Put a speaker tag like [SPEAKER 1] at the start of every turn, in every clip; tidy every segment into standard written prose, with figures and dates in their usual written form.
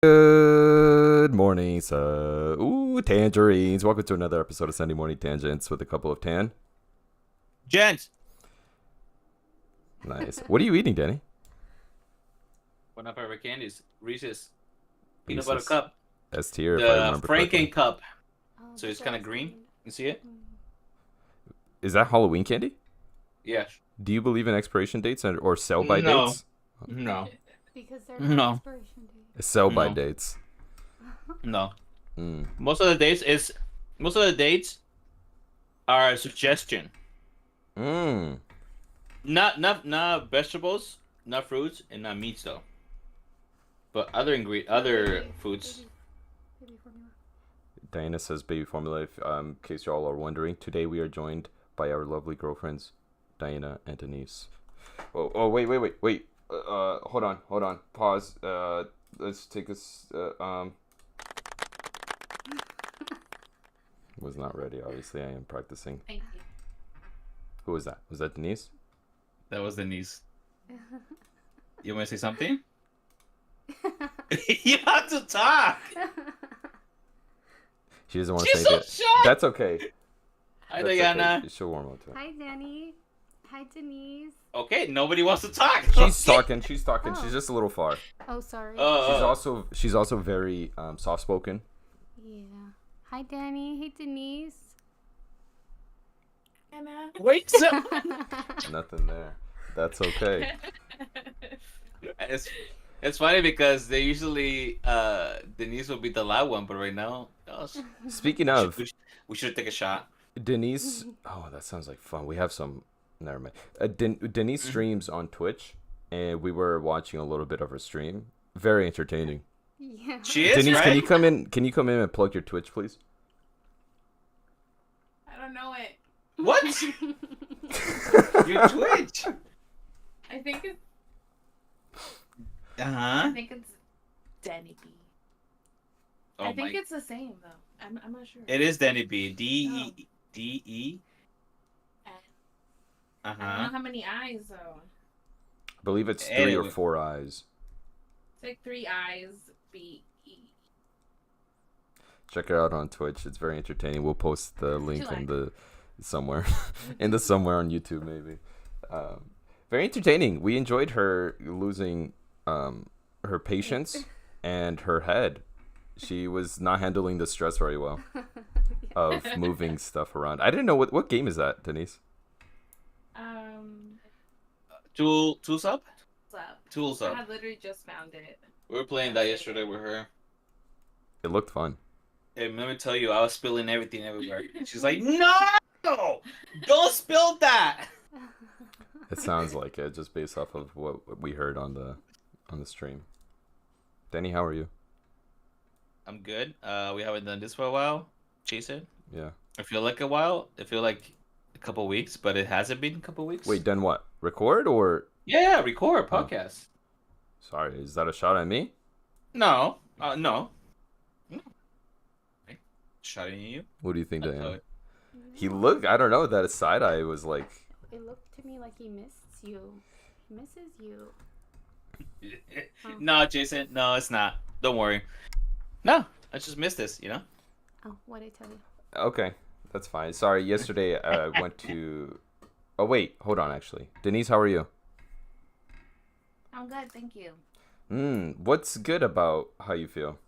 [SPEAKER 1] Good morning, sir. Ooh, tangerines. Welcome to another episode of Sunday Morning Tangents with a couple of tan.
[SPEAKER 2] Gents.
[SPEAKER 1] Nice. What are you eating, Danny?
[SPEAKER 2] One of our candies. Reese's. Peanut butter cup.
[SPEAKER 1] S tier, if I
[SPEAKER 2] The
[SPEAKER 1] remember
[SPEAKER 2] Franken
[SPEAKER 1] correctly.
[SPEAKER 2] cup. So it's kind of green. You see it?
[SPEAKER 1] Is that Halloween candy?
[SPEAKER 2] Yeah.
[SPEAKER 1] Do you believe in expiration dates or sell-by
[SPEAKER 2] No.
[SPEAKER 1] dates?
[SPEAKER 2] No.
[SPEAKER 3] Because they're
[SPEAKER 2] No.
[SPEAKER 3] not expiration date.
[SPEAKER 1] Sell-by
[SPEAKER 2] No.
[SPEAKER 1] dates.
[SPEAKER 2] No.
[SPEAKER 1] Mm.
[SPEAKER 2] Most of the dates are a suggestion.
[SPEAKER 1] Mm.
[SPEAKER 2] Not vegetables, not fruits, and not meats though. But other foods.
[SPEAKER 3] Baby formula.
[SPEAKER 1] Diana says baby formula. If, in case y'all are wondering, today we are joined by our lovely girlfriends, Diana and Denise. Oh, wait. Hold on. Pause. Let's take this. Was not ready. Obviously, I am practicing.
[SPEAKER 3] Thank you.
[SPEAKER 1] Who was that? Was that Denise?
[SPEAKER 2] That was Denise. You want to say something? You have to talk.
[SPEAKER 1] She doesn't want to
[SPEAKER 2] She's
[SPEAKER 1] say
[SPEAKER 2] so
[SPEAKER 1] that.
[SPEAKER 2] shy.
[SPEAKER 1] That's okay.
[SPEAKER 2] Hi,
[SPEAKER 1] That's
[SPEAKER 2] Diana.
[SPEAKER 1] okay. She'll warm up to it.
[SPEAKER 3] Hi, Danny. Hi, Denise.
[SPEAKER 2] Okay, nobody wants to talk.
[SPEAKER 1] She's talking. She's talking.
[SPEAKER 3] Oh.
[SPEAKER 1] She's just a little far.
[SPEAKER 3] Oh, sorry.
[SPEAKER 1] She's also very soft spoken.
[SPEAKER 3] Yeah. Hi, Danny. Hey, Denise.
[SPEAKER 4] Emma.
[SPEAKER 2] Wait. So...
[SPEAKER 1] Nothing there. That's okay.
[SPEAKER 2] It's funny because they usually Denise will be the loud one, but right now
[SPEAKER 1] Speaking of
[SPEAKER 2] we should take a shot.
[SPEAKER 1] Denise, oh, that sounds like fun. We have some. Never mind. Denise streams on Twitch, and we were watching a little bit of her stream. Very entertaining.
[SPEAKER 3] Yeah.
[SPEAKER 2] She is,
[SPEAKER 1] Denise,
[SPEAKER 2] right?
[SPEAKER 1] can you come in? Can you come in and plug your Twitch, please?
[SPEAKER 4] I don't know it.
[SPEAKER 2] What? Your Twitch.
[SPEAKER 4] I think it's
[SPEAKER 2] Uh-huh.
[SPEAKER 4] Danny B.
[SPEAKER 2] Oh
[SPEAKER 4] I think
[SPEAKER 2] my.
[SPEAKER 4] it's the same though. I'm not sure.
[SPEAKER 2] It is Danny B. D-E.
[SPEAKER 4] I don't
[SPEAKER 2] Uh-huh.
[SPEAKER 4] know how many eyes though.
[SPEAKER 1] I believe it's 3 or
[SPEAKER 2] Anyway.
[SPEAKER 1] 4 eyes.
[SPEAKER 4] It's like 3 eyes B E.
[SPEAKER 1] Check her out on Twitch. It's very entertaining. We'll post the link
[SPEAKER 4] you
[SPEAKER 1] in
[SPEAKER 4] like?
[SPEAKER 1] the somewhere somewhere on YouTube maybe. Very entertaining. We enjoyed her losing her patience and her head. She was not handling the stress very well of moving stuff around. I didn't know what game is that, Denise?
[SPEAKER 2] Tools up?
[SPEAKER 4] What's up?
[SPEAKER 2] Tools
[SPEAKER 4] I
[SPEAKER 2] up.
[SPEAKER 4] had literally just found it.
[SPEAKER 2] We were playing that yesterday with her.
[SPEAKER 1] It looked fun.
[SPEAKER 2] And let me tell you, I was spilling everything everywhere. She's like, no! Don't spill that!
[SPEAKER 1] It sounds like it, just based off of what we heard on the stream. Danny, how are you?
[SPEAKER 2] I'm good. We haven't done this for a while. Jason?
[SPEAKER 1] Yeah.
[SPEAKER 2] I feel like a while. I feel like a couple weeks, but it hasn't been a couple weeks.
[SPEAKER 1] Wait, done what? Record or?
[SPEAKER 2] Yeah, record podcast.
[SPEAKER 1] Sorry, is that a shot at me?
[SPEAKER 2] No. No. Shouting at you?
[SPEAKER 1] What do you think,
[SPEAKER 2] I
[SPEAKER 1] Diana?
[SPEAKER 2] thought-
[SPEAKER 1] He looked. I don't know. That side eye was like.
[SPEAKER 3] It looked to me like he missed you. He misses you.
[SPEAKER 2] No, Jason. No, it's not. Don't worry. No, I just missed this, you know?
[SPEAKER 3] Oh, what did I tell you?
[SPEAKER 1] Okay, that's fine. Sorry, yesterday I went to. Oh wait, hold on. Actually, Denise, how are you?
[SPEAKER 4] I'm good, thank you.
[SPEAKER 1] What's good about how you feel?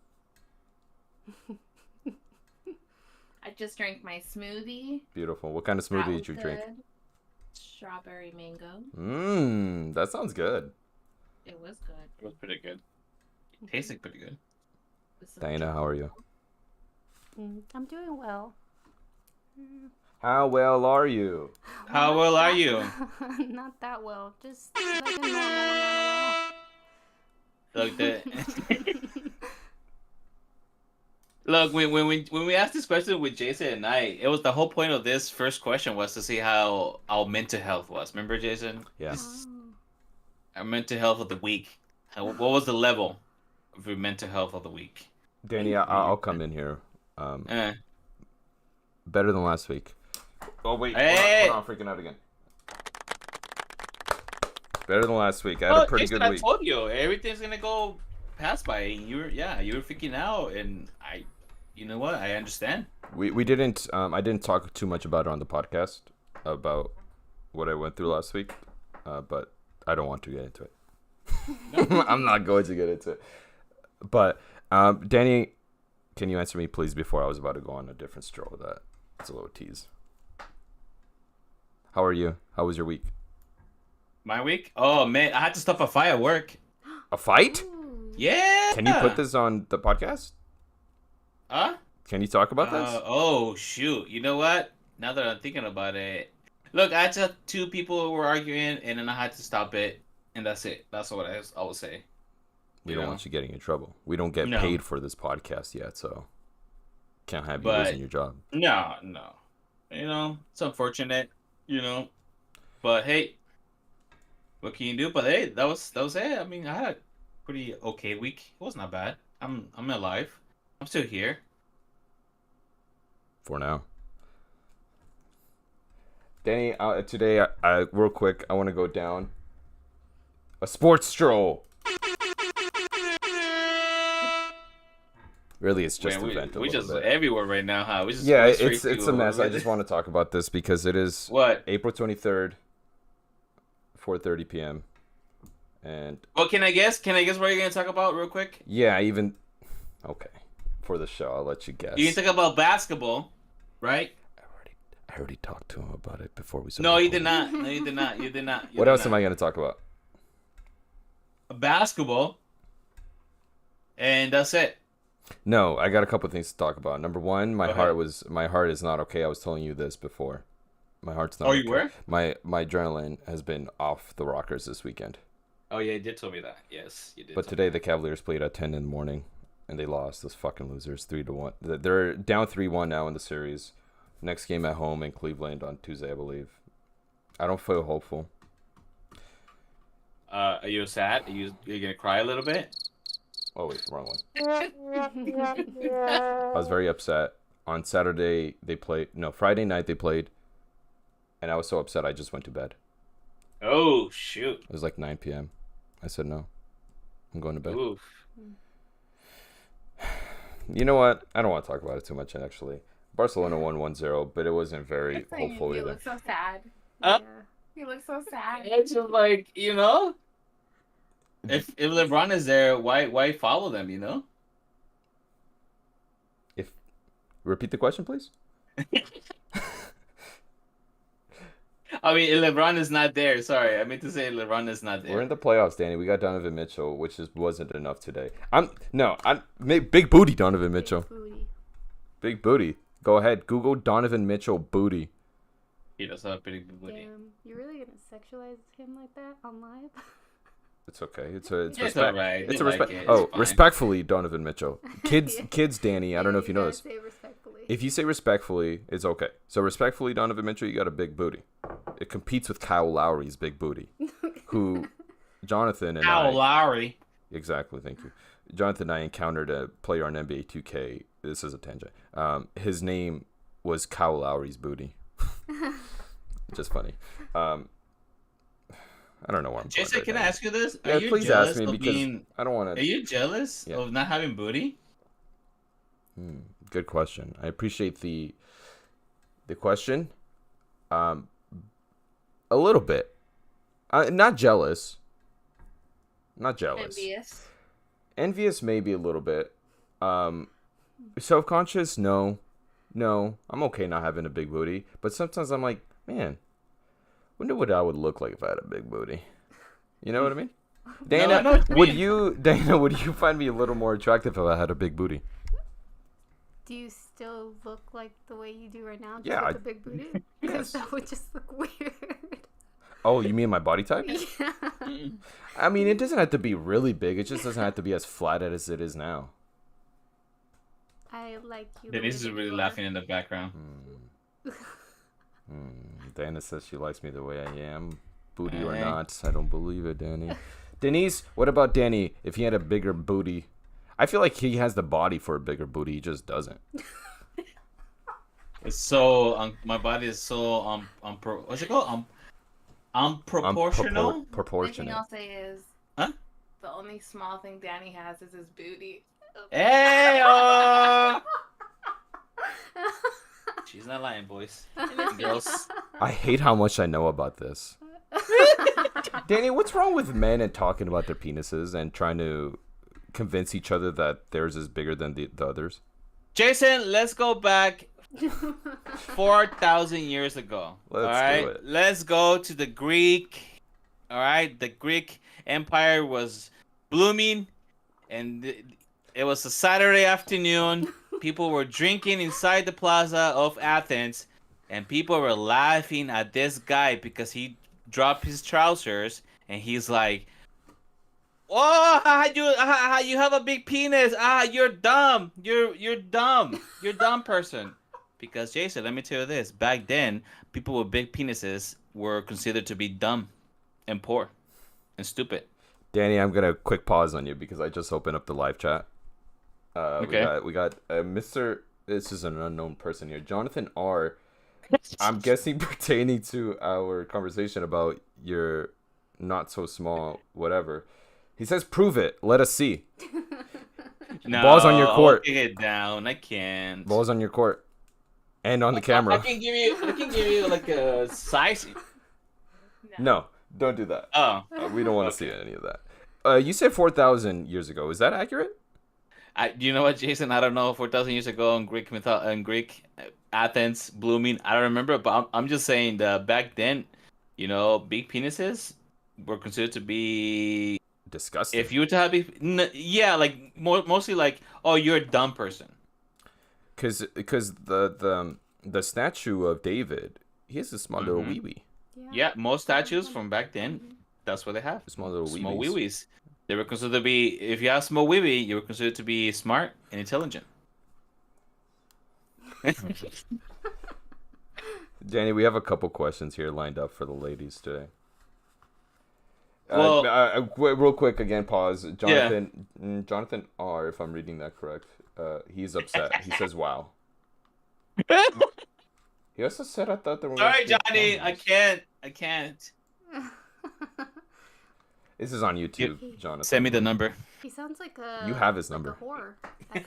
[SPEAKER 4] I just drank my smoothie.
[SPEAKER 1] Beautiful. What kind of
[SPEAKER 4] That
[SPEAKER 1] smoothie
[SPEAKER 4] was
[SPEAKER 1] did you drink?
[SPEAKER 4] good. Strawberry mango.
[SPEAKER 1] That sounds good.
[SPEAKER 4] It was good.
[SPEAKER 2] It was pretty good. Tasted pretty good.
[SPEAKER 4] With some
[SPEAKER 1] Diana, how are you?
[SPEAKER 3] I'm doing well.
[SPEAKER 1] How well are you?
[SPEAKER 2] How well are you?
[SPEAKER 3] Not that well. Just like a normal amount
[SPEAKER 2] Look, Look, when we asked this question with Jason and I, it was the whole point of this first question was to see how our mental health was. Remember, Jason?
[SPEAKER 1] Yeah.
[SPEAKER 3] well.
[SPEAKER 2] Our mental health of the week. What was the level of your mental health of the week?
[SPEAKER 1] Danny, I'll come in here. Better than last week. Oh wait,
[SPEAKER 2] Hey!
[SPEAKER 1] hold on, I'm freaking out again. Better than last week. I had a pretty
[SPEAKER 2] Jason,
[SPEAKER 1] good week.
[SPEAKER 2] I told you everything's gonna go passed by, and you were freaking out, and you know what? I understand.
[SPEAKER 1] We didn't I didn't talk too much about it on the podcast about what I went through last week, but I don't want to get into it. I'm not going to get into it. But Danny, can you answer me please before I was about to go on a different stroll with that? It's a little tease. How are you? How was your week?
[SPEAKER 2] My week? Oh man, I had to stop a fight at work.
[SPEAKER 1] A fight?
[SPEAKER 3] Ooh.
[SPEAKER 2] Yeah.
[SPEAKER 1] Can you put this on the podcast?
[SPEAKER 2] Huh?
[SPEAKER 1] Can you talk about this?
[SPEAKER 2] Oh shoot! You know what? Now that I'm thinking about it, look, I had two people who were arguing, and then I had to stop it, and that's it. That's what I would say.
[SPEAKER 1] We don't want you getting in trouble. We don't get
[SPEAKER 2] No.
[SPEAKER 1] paid for this podcast yet, so can't have you
[SPEAKER 2] But-
[SPEAKER 1] losing your job.
[SPEAKER 2] No. You know, it's unfortunate. You know, but hey, what can you do? But hey, that was it. I mean, I had a pretty okay week. It was not bad. I'm alive. I'm still here.
[SPEAKER 1] For now. Danny, today, I real quick, I want to go down a sports stroll. Really, it's just
[SPEAKER 2] Man,
[SPEAKER 1] a vent a
[SPEAKER 2] we
[SPEAKER 1] little
[SPEAKER 2] just
[SPEAKER 1] bit.
[SPEAKER 2] everywhere right now, huh? We just
[SPEAKER 1] Yeah,
[SPEAKER 2] went straight
[SPEAKER 1] it's
[SPEAKER 2] to-
[SPEAKER 1] a mess. I just want to talk about this because it is
[SPEAKER 2] What?
[SPEAKER 1] April 23rd, 4:30 p.m. And
[SPEAKER 2] Well, can I guess? Can I guess what you're gonna talk about real quick?
[SPEAKER 1] yeah, even okay, for the show, I'll let you guess.
[SPEAKER 2] You can talk about basketball, right?
[SPEAKER 1] I already talked to him about it before we started.
[SPEAKER 2] No, you
[SPEAKER 1] recording.
[SPEAKER 2] did not. No, you did not. You did not.
[SPEAKER 1] What else am I going to talk about?
[SPEAKER 2] Basketball, and that's it.
[SPEAKER 1] No, I got a couple things to talk about. Number one, my
[SPEAKER 2] Go
[SPEAKER 1] heart is not okay. I was telling you this before. My heart's not.
[SPEAKER 2] Oh,
[SPEAKER 1] okay.
[SPEAKER 2] you were?
[SPEAKER 1] My adrenaline has been off the rockers this weekend.
[SPEAKER 2] Oh yeah, you did tell me that. Yes, you did.
[SPEAKER 1] But today the Cavaliers played at 10 in the morning, and they lost. Those fucking losers, 3-1. They're down 3-1 now in the series. Next game at home in Cleveland on Tuesday, I believe. I don't feel hopeful.
[SPEAKER 2] Are you sad? Are you gonna cry a little bit?
[SPEAKER 1] Oh wait, wrong one. I was very upset. On Saturday they played. No, Friday night they played, and I was so upset I just went to bed.
[SPEAKER 2] Oh shoot!
[SPEAKER 1] It was like 9 p.m. I said no. I'm going to bed.
[SPEAKER 2] Oof.
[SPEAKER 1] You know what? I don't want to talk about it too much actually. Barcelona won 1-0, but it wasn't very hopeful
[SPEAKER 4] You
[SPEAKER 1] either.
[SPEAKER 4] look so sad.
[SPEAKER 2] Uh,
[SPEAKER 3] Yeah.
[SPEAKER 4] You look so sad.
[SPEAKER 2] It's just like, you know, if LeBron is there, why follow them? You know.
[SPEAKER 1] Repeat the question, please.
[SPEAKER 2] I mean, LeBron is not there. Sorry, I meant to say LeBron is not there.
[SPEAKER 1] We're in the playoffs, Danny. We got Donovan Mitchell, which just wasn't enough today. I'm big booty Donovan Mitchell.
[SPEAKER 3] Booty.
[SPEAKER 1] Big booty. Go ahead, Google Donovan Mitchell booty.
[SPEAKER 2] He does have a pretty good booty.
[SPEAKER 3] Damn, you're really gonna sexualize him like that on live?
[SPEAKER 1] It's okay. It's
[SPEAKER 2] It's
[SPEAKER 1] respect.
[SPEAKER 2] alright.
[SPEAKER 1] It's
[SPEAKER 2] They
[SPEAKER 1] a respect.
[SPEAKER 2] like it.
[SPEAKER 1] Oh,
[SPEAKER 2] It's fine.
[SPEAKER 1] respectfully, Donovan Mitchell. Kids,
[SPEAKER 3] Yeah.
[SPEAKER 1] kids, Danny. I don't know if you know
[SPEAKER 3] gotta
[SPEAKER 1] this.
[SPEAKER 3] Say respectfully.
[SPEAKER 1] If you say respectfully, it's okay. So respectfully, Donovan Mitchell, you got a big booty. It competes with Kyle Lowry's big booty, who Jonathan and
[SPEAKER 2] Kyle
[SPEAKER 1] I
[SPEAKER 2] Lowry.
[SPEAKER 1] exactly. Thank you, Jonathan. And I encountered a player on NBA 2K. This is a tangent. His name was Kyle Lowry's booty. Just funny. I don't know where I'm. going
[SPEAKER 2] Jason,
[SPEAKER 1] right
[SPEAKER 2] can I
[SPEAKER 1] now.
[SPEAKER 2] ask you this?
[SPEAKER 1] Yeah,
[SPEAKER 2] Are you
[SPEAKER 1] please
[SPEAKER 2] jealous
[SPEAKER 1] ask me
[SPEAKER 2] of
[SPEAKER 1] because
[SPEAKER 2] being?
[SPEAKER 1] I don't want
[SPEAKER 2] Are
[SPEAKER 1] to.
[SPEAKER 2] you jealous
[SPEAKER 1] Yeah.
[SPEAKER 2] of not having booty?
[SPEAKER 1] Good question. I appreciate the question. A little bit. Not jealous. Not jealous.
[SPEAKER 4] Envious.
[SPEAKER 1] Envious maybe a little bit. Self-conscious, no. I'm okay not having a big booty, but sometimes I'm like, man, wonder what I would look like if I had a big booty. You know what I mean? Dana,
[SPEAKER 2] I know what you mean.
[SPEAKER 1] would you find me a little more attractive if I had a big booty?
[SPEAKER 3] Do you still look like the way you do right now? Just
[SPEAKER 1] Yeah,
[SPEAKER 3] with the big booty? Because that would just look weird.
[SPEAKER 1] Oh, you mean my body type?
[SPEAKER 3] Yeah.
[SPEAKER 1] I mean, it doesn't have to be really big. It just doesn't have to be as flat as it is now.
[SPEAKER 3] I like you. the
[SPEAKER 2] Denise
[SPEAKER 3] way
[SPEAKER 2] is
[SPEAKER 3] that
[SPEAKER 2] really
[SPEAKER 3] you are.
[SPEAKER 2] laughing in the background.
[SPEAKER 1] Dana says she likes me the way I am. Booty or
[SPEAKER 2] Hey.
[SPEAKER 1] not, I don't believe it, Danny. Denise, what about Danny? If he had a bigger booty, I feel like he has the body for a bigger booty. He just doesn't.
[SPEAKER 2] It's so my body is so what's it called? Unproportional.
[SPEAKER 4] Anything
[SPEAKER 1] Proportionate.
[SPEAKER 4] I'll say is,
[SPEAKER 2] Huh?
[SPEAKER 4] the only small thing Danny has is his booty.
[SPEAKER 2] Hey, she's not lying, boys. Girls.
[SPEAKER 1] I hate how much I know about this. Danny, what's wrong with men and talking about their penises and trying to convince each other that theirs is bigger than the others?
[SPEAKER 2] Jason, let's go back 4,000 years ago.
[SPEAKER 1] Let's
[SPEAKER 2] all right,
[SPEAKER 1] do it.
[SPEAKER 2] let's go to the Greek. All right, the Greek Empire was blooming, and it was a Saturday afternoon. People were drinking inside the plaza of Athens, and people were laughing at this guy because he dropped his trousers, and he's like, "Oh, you have a big penis. You're dumb. You're dumb. You're a dumb person." Because Jason, let me tell you this: back then, people with big penises were considered to be dumb, and poor, and stupid.
[SPEAKER 1] Danny, I'm gonna quick pause on you because I just opened up the live chat.
[SPEAKER 2] Okay.
[SPEAKER 1] We got Mr. This is an unknown person here, Jonathan R. I'm guessing pertaining to our conversation about your not so small whatever. He says, "Prove it. Let us see."
[SPEAKER 2] No,
[SPEAKER 1] Balls on your court.
[SPEAKER 2] I'll take it down. I can't.
[SPEAKER 1] Balls on your court, and on the camera.
[SPEAKER 2] I can give you like a size.
[SPEAKER 1] No, don't do that.
[SPEAKER 2] Oh,
[SPEAKER 1] We don't want to see any of that. You said 4,000 years ago. Is that accurate?
[SPEAKER 2] you know what, Jason? I don't know. 4,000 years ago in Greek Athens, blooming. I don't remember, but I'm just saying that back then, big penises were considered to be.
[SPEAKER 1] Disgusting.
[SPEAKER 2] If you were to have yeah, like mostly like, oh, you're a dumb person.
[SPEAKER 1] Because the statue of David, he has a small little wee wee.
[SPEAKER 2] Yeah, most statues from back then, that's what they have.
[SPEAKER 1] Small little wee
[SPEAKER 2] Small
[SPEAKER 1] wees.
[SPEAKER 2] wee-wees. They were considered to be, if you have small wee-wee, you were considered to be smart and intelligent.
[SPEAKER 1] Danny, we have a couple questions here lined up for the ladies today.
[SPEAKER 2] Well,
[SPEAKER 1] real quick again, pause. Jonathan R, if I'm reading that correct, he's upset. He says, "Wow." He also said, "I thought there were."
[SPEAKER 2] Sorry, Johnny, I can't.
[SPEAKER 1] This is on YouTube, Jonathan.
[SPEAKER 2] Send me the number.
[SPEAKER 3] He sounds like a.
[SPEAKER 1] You have his
[SPEAKER 3] like
[SPEAKER 1] number.
[SPEAKER 3] A whore. That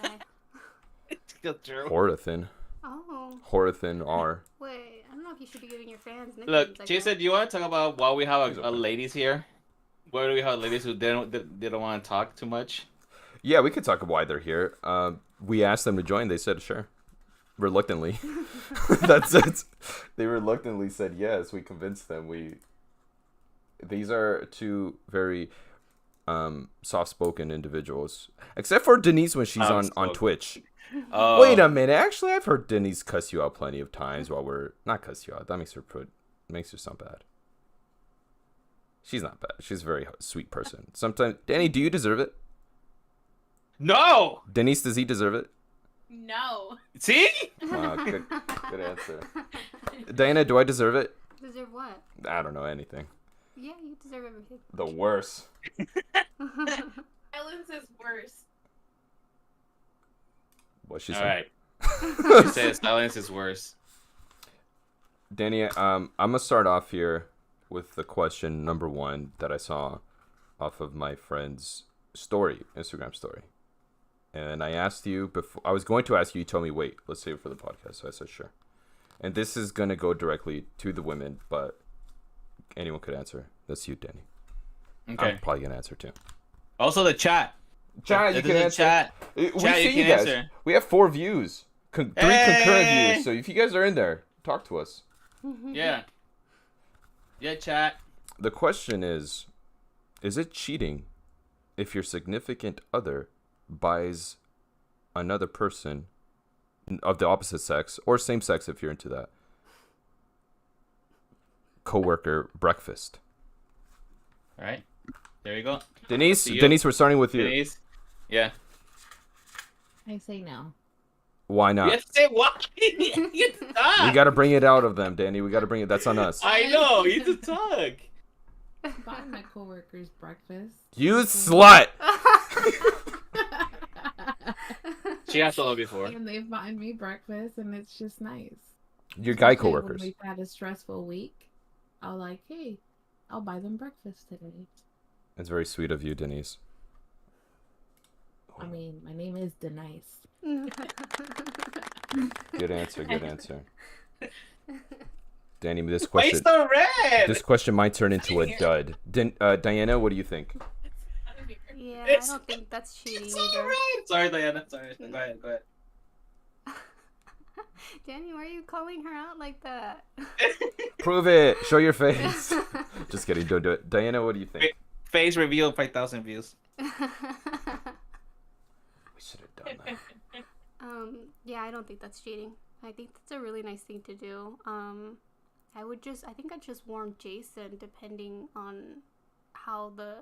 [SPEAKER 3] guy.
[SPEAKER 1] Horathan.
[SPEAKER 3] Oh.
[SPEAKER 1] Horathan R.
[SPEAKER 3] Wait, I don't know if you should be giving your fans nicknames.
[SPEAKER 2] Look,
[SPEAKER 3] like
[SPEAKER 2] Jason,
[SPEAKER 3] that.
[SPEAKER 2] do you want to talk about why we have a ladies here? Why do we have ladies who they don't want to talk too much?
[SPEAKER 1] Yeah, we could talk about why they're here. We asked them to join. They said sure, reluctantly. That's it. They reluctantly said yes. We convinced them. These are two very soft-spoken individuals, except for Denise when she's on Twitch. Wait a minute. Actually, I've heard Denise cuss you out plenty of times while we're not cuss you out. That makes her sound bad. She's not bad. She's a very sweet person. Sometimes, Danny, do you deserve it?
[SPEAKER 2] No.
[SPEAKER 1] Denise, does he deserve it?
[SPEAKER 4] No.
[SPEAKER 2] See?
[SPEAKER 1] Good answer. Diana, do I deserve it?
[SPEAKER 3] Deserve what?
[SPEAKER 1] I don't know anything.
[SPEAKER 3] Yeah, you deserve everything.
[SPEAKER 1] The worst.
[SPEAKER 4] Silence is worse.
[SPEAKER 1] What she
[SPEAKER 2] All
[SPEAKER 1] said.
[SPEAKER 2] right. She says silence is worse.
[SPEAKER 1] Danny, I'm gonna start off here with the question number one that I saw off of my friend's Instagram story. And I asked you before, I was going to ask you, you told me, wait, let's save it for the podcast. So I said, sure. And this is going to go directly to the women, but anyone could answer. That's you, Danny.
[SPEAKER 2] Okay.
[SPEAKER 1] I'm probably going to answer too.
[SPEAKER 2] Also the chat.
[SPEAKER 1] Chat, you can answer.
[SPEAKER 2] Chat.
[SPEAKER 1] We
[SPEAKER 2] Chat,
[SPEAKER 1] see
[SPEAKER 2] you
[SPEAKER 1] you
[SPEAKER 2] can
[SPEAKER 1] guys.
[SPEAKER 2] answer.
[SPEAKER 1] We have 4 views. 3 concurrent views. So if you guys are in there, talk to us.
[SPEAKER 2] Yeah. Yeah, chat.
[SPEAKER 1] The question is it cheating if your significant other buys another person of the opposite sex or same sex if you're into that coworker breakfast?
[SPEAKER 2] All right. There you go.
[SPEAKER 1] Denise,
[SPEAKER 2] See you.
[SPEAKER 1] Denise, we're starting with you.
[SPEAKER 2] Denise. Yeah.
[SPEAKER 5] I say no.
[SPEAKER 1] Why not?
[SPEAKER 2] You have to say what? You have to talk.
[SPEAKER 1] We got to bring it out of them, Danny. We got to bring it. That's on us.
[SPEAKER 2] I know. You have to talk.
[SPEAKER 5] Buy my coworkers breakfast.
[SPEAKER 1] You slut.
[SPEAKER 2] She has told me before.
[SPEAKER 5] And they buy me breakfast, and it's just nice.
[SPEAKER 1] Your guy
[SPEAKER 5] Especially
[SPEAKER 1] coworkers.
[SPEAKER 5] When we've had a stressful week, I'll like, hey, I'll buy them breakfast today.
[SPEAKER 1] It's very sweet of you, Denise.
[SPEAKER 5] I mean, my name is Denise.
[SPEAKER 1] Good answer. Good answer. Danny, this
[SPEAKER 2] Why
[SPEAKER 1] question.
[SPEAKER 2] so red?
[SPEAKER 1] This question might turn into a dud. Diana, what do you think?
[SPEAKER 3] Yeah,
[SPEAKER 2] It's-
[SPEAKER 3] I don't think that's cheating
[SPEAKER 2] It's
[SPEAKER 3] either.
[SPEAKER 2] alright. Sorry, Diana. Sorry. Go ahead. Go ahead.
[SPEAKER 3] Danny, why are you calling her out like that?
[SPEAKER 1] Prove it. Show your face. Just kidding. Don't do it. Diana, what do you think?
[SPEAKER 2] Face reveal 5,000 views.
[SPEAKER 1] We should have done that.
[SPEAKER 3] Yeah, I don't think that's cheating. I think that's a really nice thing to do. I think I'd just warn Jason depending on how the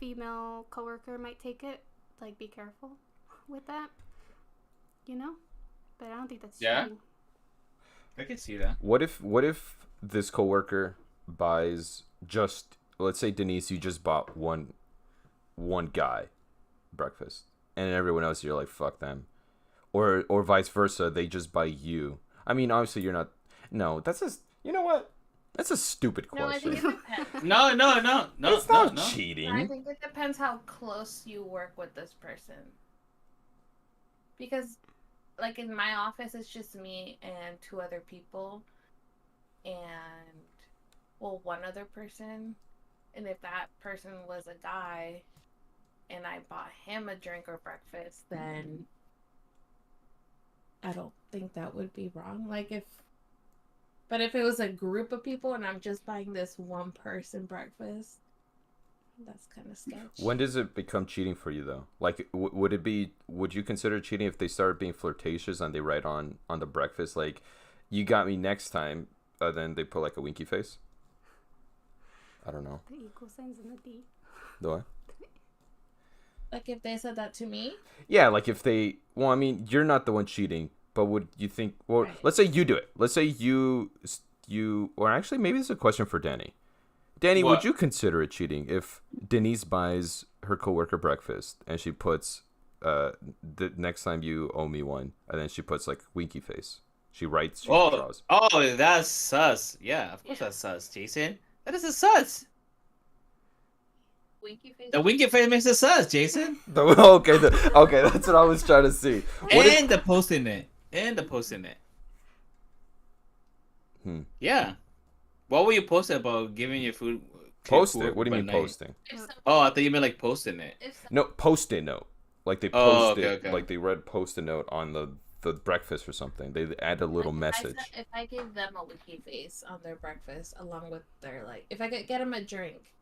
[SPEAKER 3] female coworker might take it. Like, be careful with that, you know? But I don't think that's
[SPEAKER 2] Yeah?
[SPEAKER 3] cheating.
[SPEAKER 2] I can see that.
[SPEAKER 1] What if this coworker buys just, let's say Denise, you just bought one guy breakfast, and everyone else you're like, fuck them, or vice versa, they just buy you. I mean, obviously you're not. No, that's just, you know what? That's a stupid
[SPEAKER 4] No, I think
[SPEAKER 1] question.
[SPEAKER 4] it depends.
[SPEAKER 2] No.
[SPEAKER 1] It's not
[SPEAKER 2] no.
[SPEAKER 4] I
[SPEAKER 1] cheating.
[SPEAKER 4] think it depends how close you work with this person. Because, like, in my office, it's just me and 2 other people. And, well, 1 other person. And if that person was a guy and I bought him a drink or breakfast, then
[SPEAKER 5] I don't think that would be wrong. But if it was a group of people and I'm just buying this one person breakfast, that's kind of sketchy.
[SPEAKER 1] When does it become cheating for you though? Like, would you consider cheating if they started being flirtatious and they write on the breakfast like, "You got me next time," then they put like a winky face? I don't know.
[SPEAKER 3] The equal signs and the D.
[SPEAKER 1] Do I?
[SPEAKER 5] Like if they said that to me,
[SPEAKER 1] Yeah, like if they. Well, I mean, you're not the one cheating, but would you think? Well,
[SPEAKER 5] Right.
[SPEAKER 1] let's say you do it. Let's say you, or actually, maybe this is a question for Danny. Danny,
[SPEAKER 2] What?
[SPEAKER 1] would you consider it cheating if Denise buys her coworker breakfast and she puts, the next time you owe me one, and then she puts like winky face. She writes. She draws.
[SPEAKER 2] Oh, that's sus. Yeah, of course that's sus, Jason. That is a sus.
[SPEAKER 4] winky face.
[SPEAKER 2] The winky face makes it sus, Jason.
[SPEAKER 1] Okay, okay, that's what I was trying to see. What if-
[SPEAKER 2] And the posting it.
[SPEAKER 1] Hmm.
[SPEAKER 2] Yeah. What were you posting about giving your food? to
[SPEAKER 1] Post
[SPEAKER 2] your
[SPEAKER 1] it. What do you mean
[SPEAKER 2] coworker, but
[SPEAKER 1] posting?
[SPEAKER 4] If some-
[SPEAKER 2] Oh, I thought you meant like posting it.
[SPEAKER 4] if some-
[SPEAKER 1] No, post-it note. Like they
[SPEAKER 2] Oh,
[SPEAKER 1] post
[SPEAKER 2] okay,
[SPEAKER 1] it.
[SPEAKER 2] okay.
[SPEAKER 1] Like they read post-it note on the breakfast or something. They add a little
[SPEAKER 5] like,
[SPEAKER 1] message.
[SPEAKER 5] if I give them a winky face on their breakfast along with their if I could get them a drink,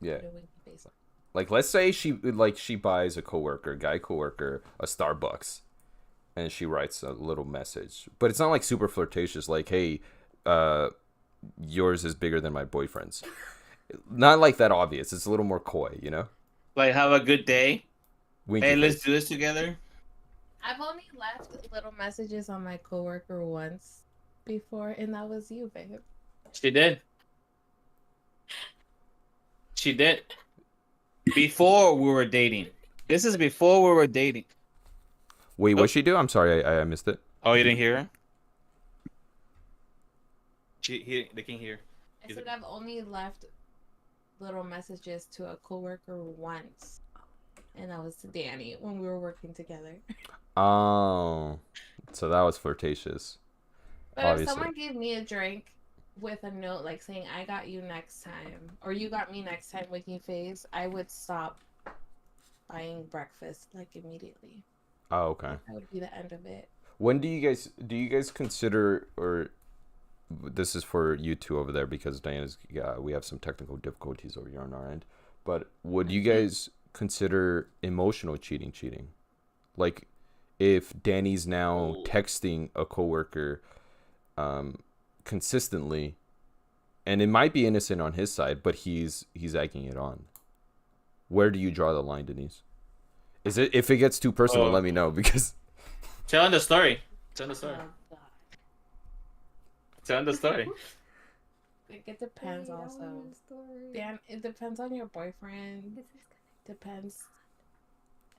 [SPEAKER 1] Yeah.
[SPEAKER 5] put a winky face on.
[SPEAKER 1] Like let's say she buys a guy coworker, a Starbucks, and she writes a little message. But it's not like super flirtatious like, "Hey, yours is bigger than my boyfriend's." Not like that obvious. It's a little more coy, you know?
[SPEAKER 2] Like, have a good day.
[SPEAKER 1] Winky
[SPEAKER 2] Hey, let's
[SPEAKER 1] face.
[SPEAKER 2] do this together.
[SPEAKER 5] I've only left little messages on my coworker once before, and that was you, babe.
[SPEAKER 2] She did. She did. Before we were dating. This is before we were dating.
[SPEAKER 1] Wait, what she do? I'm sorry, I missed it.
[SPEAKER 2] Oh, you didn't hear her? They can hear.
[SPEAKER 5] I said I've only left little messages to a coworker once, and that was to Danny when we were working together.
[SPEAKER 1] Oh, so that was flirtatious.
[SPEAKER 5] But
[SPEAKER 1] Obviously.
[SPEAKER 5] if someone gave me a drink with a note like saying "I got you next time" or "You got me next time" with you face, I would stop buying breakfast like immediately.
[SPEAKER 1] Oh, okay.
[SPEAKER 5] That would be the end of it.
[SPEAKER 1] When do you guys consider, or this is for you two over there because Diana's, we have some technical difficulties over here on our end, but would you guys consider emotional cheating? Like if Danny's now texting a coworker consistently, and it might be innocent on his side, but he's egging it on. Where do you draw the line, Denise? Is it, if it gets too personal, let me know, because
[SPEAKER 2] Tell the story. Tell the story.
[SPEAKER 5] Oh, God.
[SPEAKER 2] Tell the story.
[SPEAKER 5] Like, it depends also. Dan, it depends on your boyfriend. Depends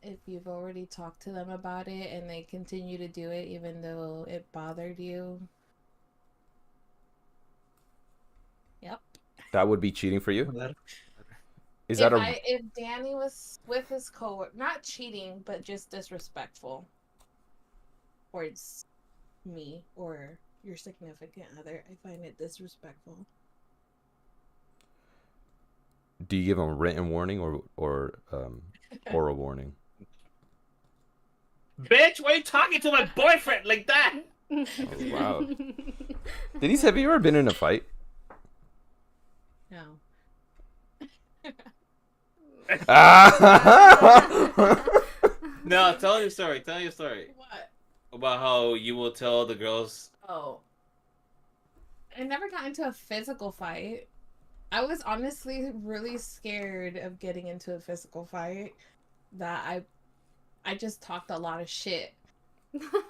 [SPEAKER 5] if you've already talked to them about it and they continue to do it even though it bothered you. Yep.
[SPEAKER 1] that would be cheating for you. Is that
[SPEAKER 5] if Danny was with his coworker, not cheating, but just disrespectful towards me or your significant other, I find it disrespectful.
[SPEAKER 1] Do you give him a written warning or oral warning?
[SPEAKER 2] Bitch, why are you talking to my boyfriend like that?
[SPEAKER 1] Oh, wow. Denise, have you ever been in a fight?
[SPEAKER 5] No.
[SPEAKER 2] No, tell your story. Tell your story
[SPEAKER 5] What?
[SPEAKER 2] about how you will tell the girls.
[SPEAKER 5] Oh. I never got into a physical fight. I was honestly really scared of getting into a physical fight that I just talked a lot of shit.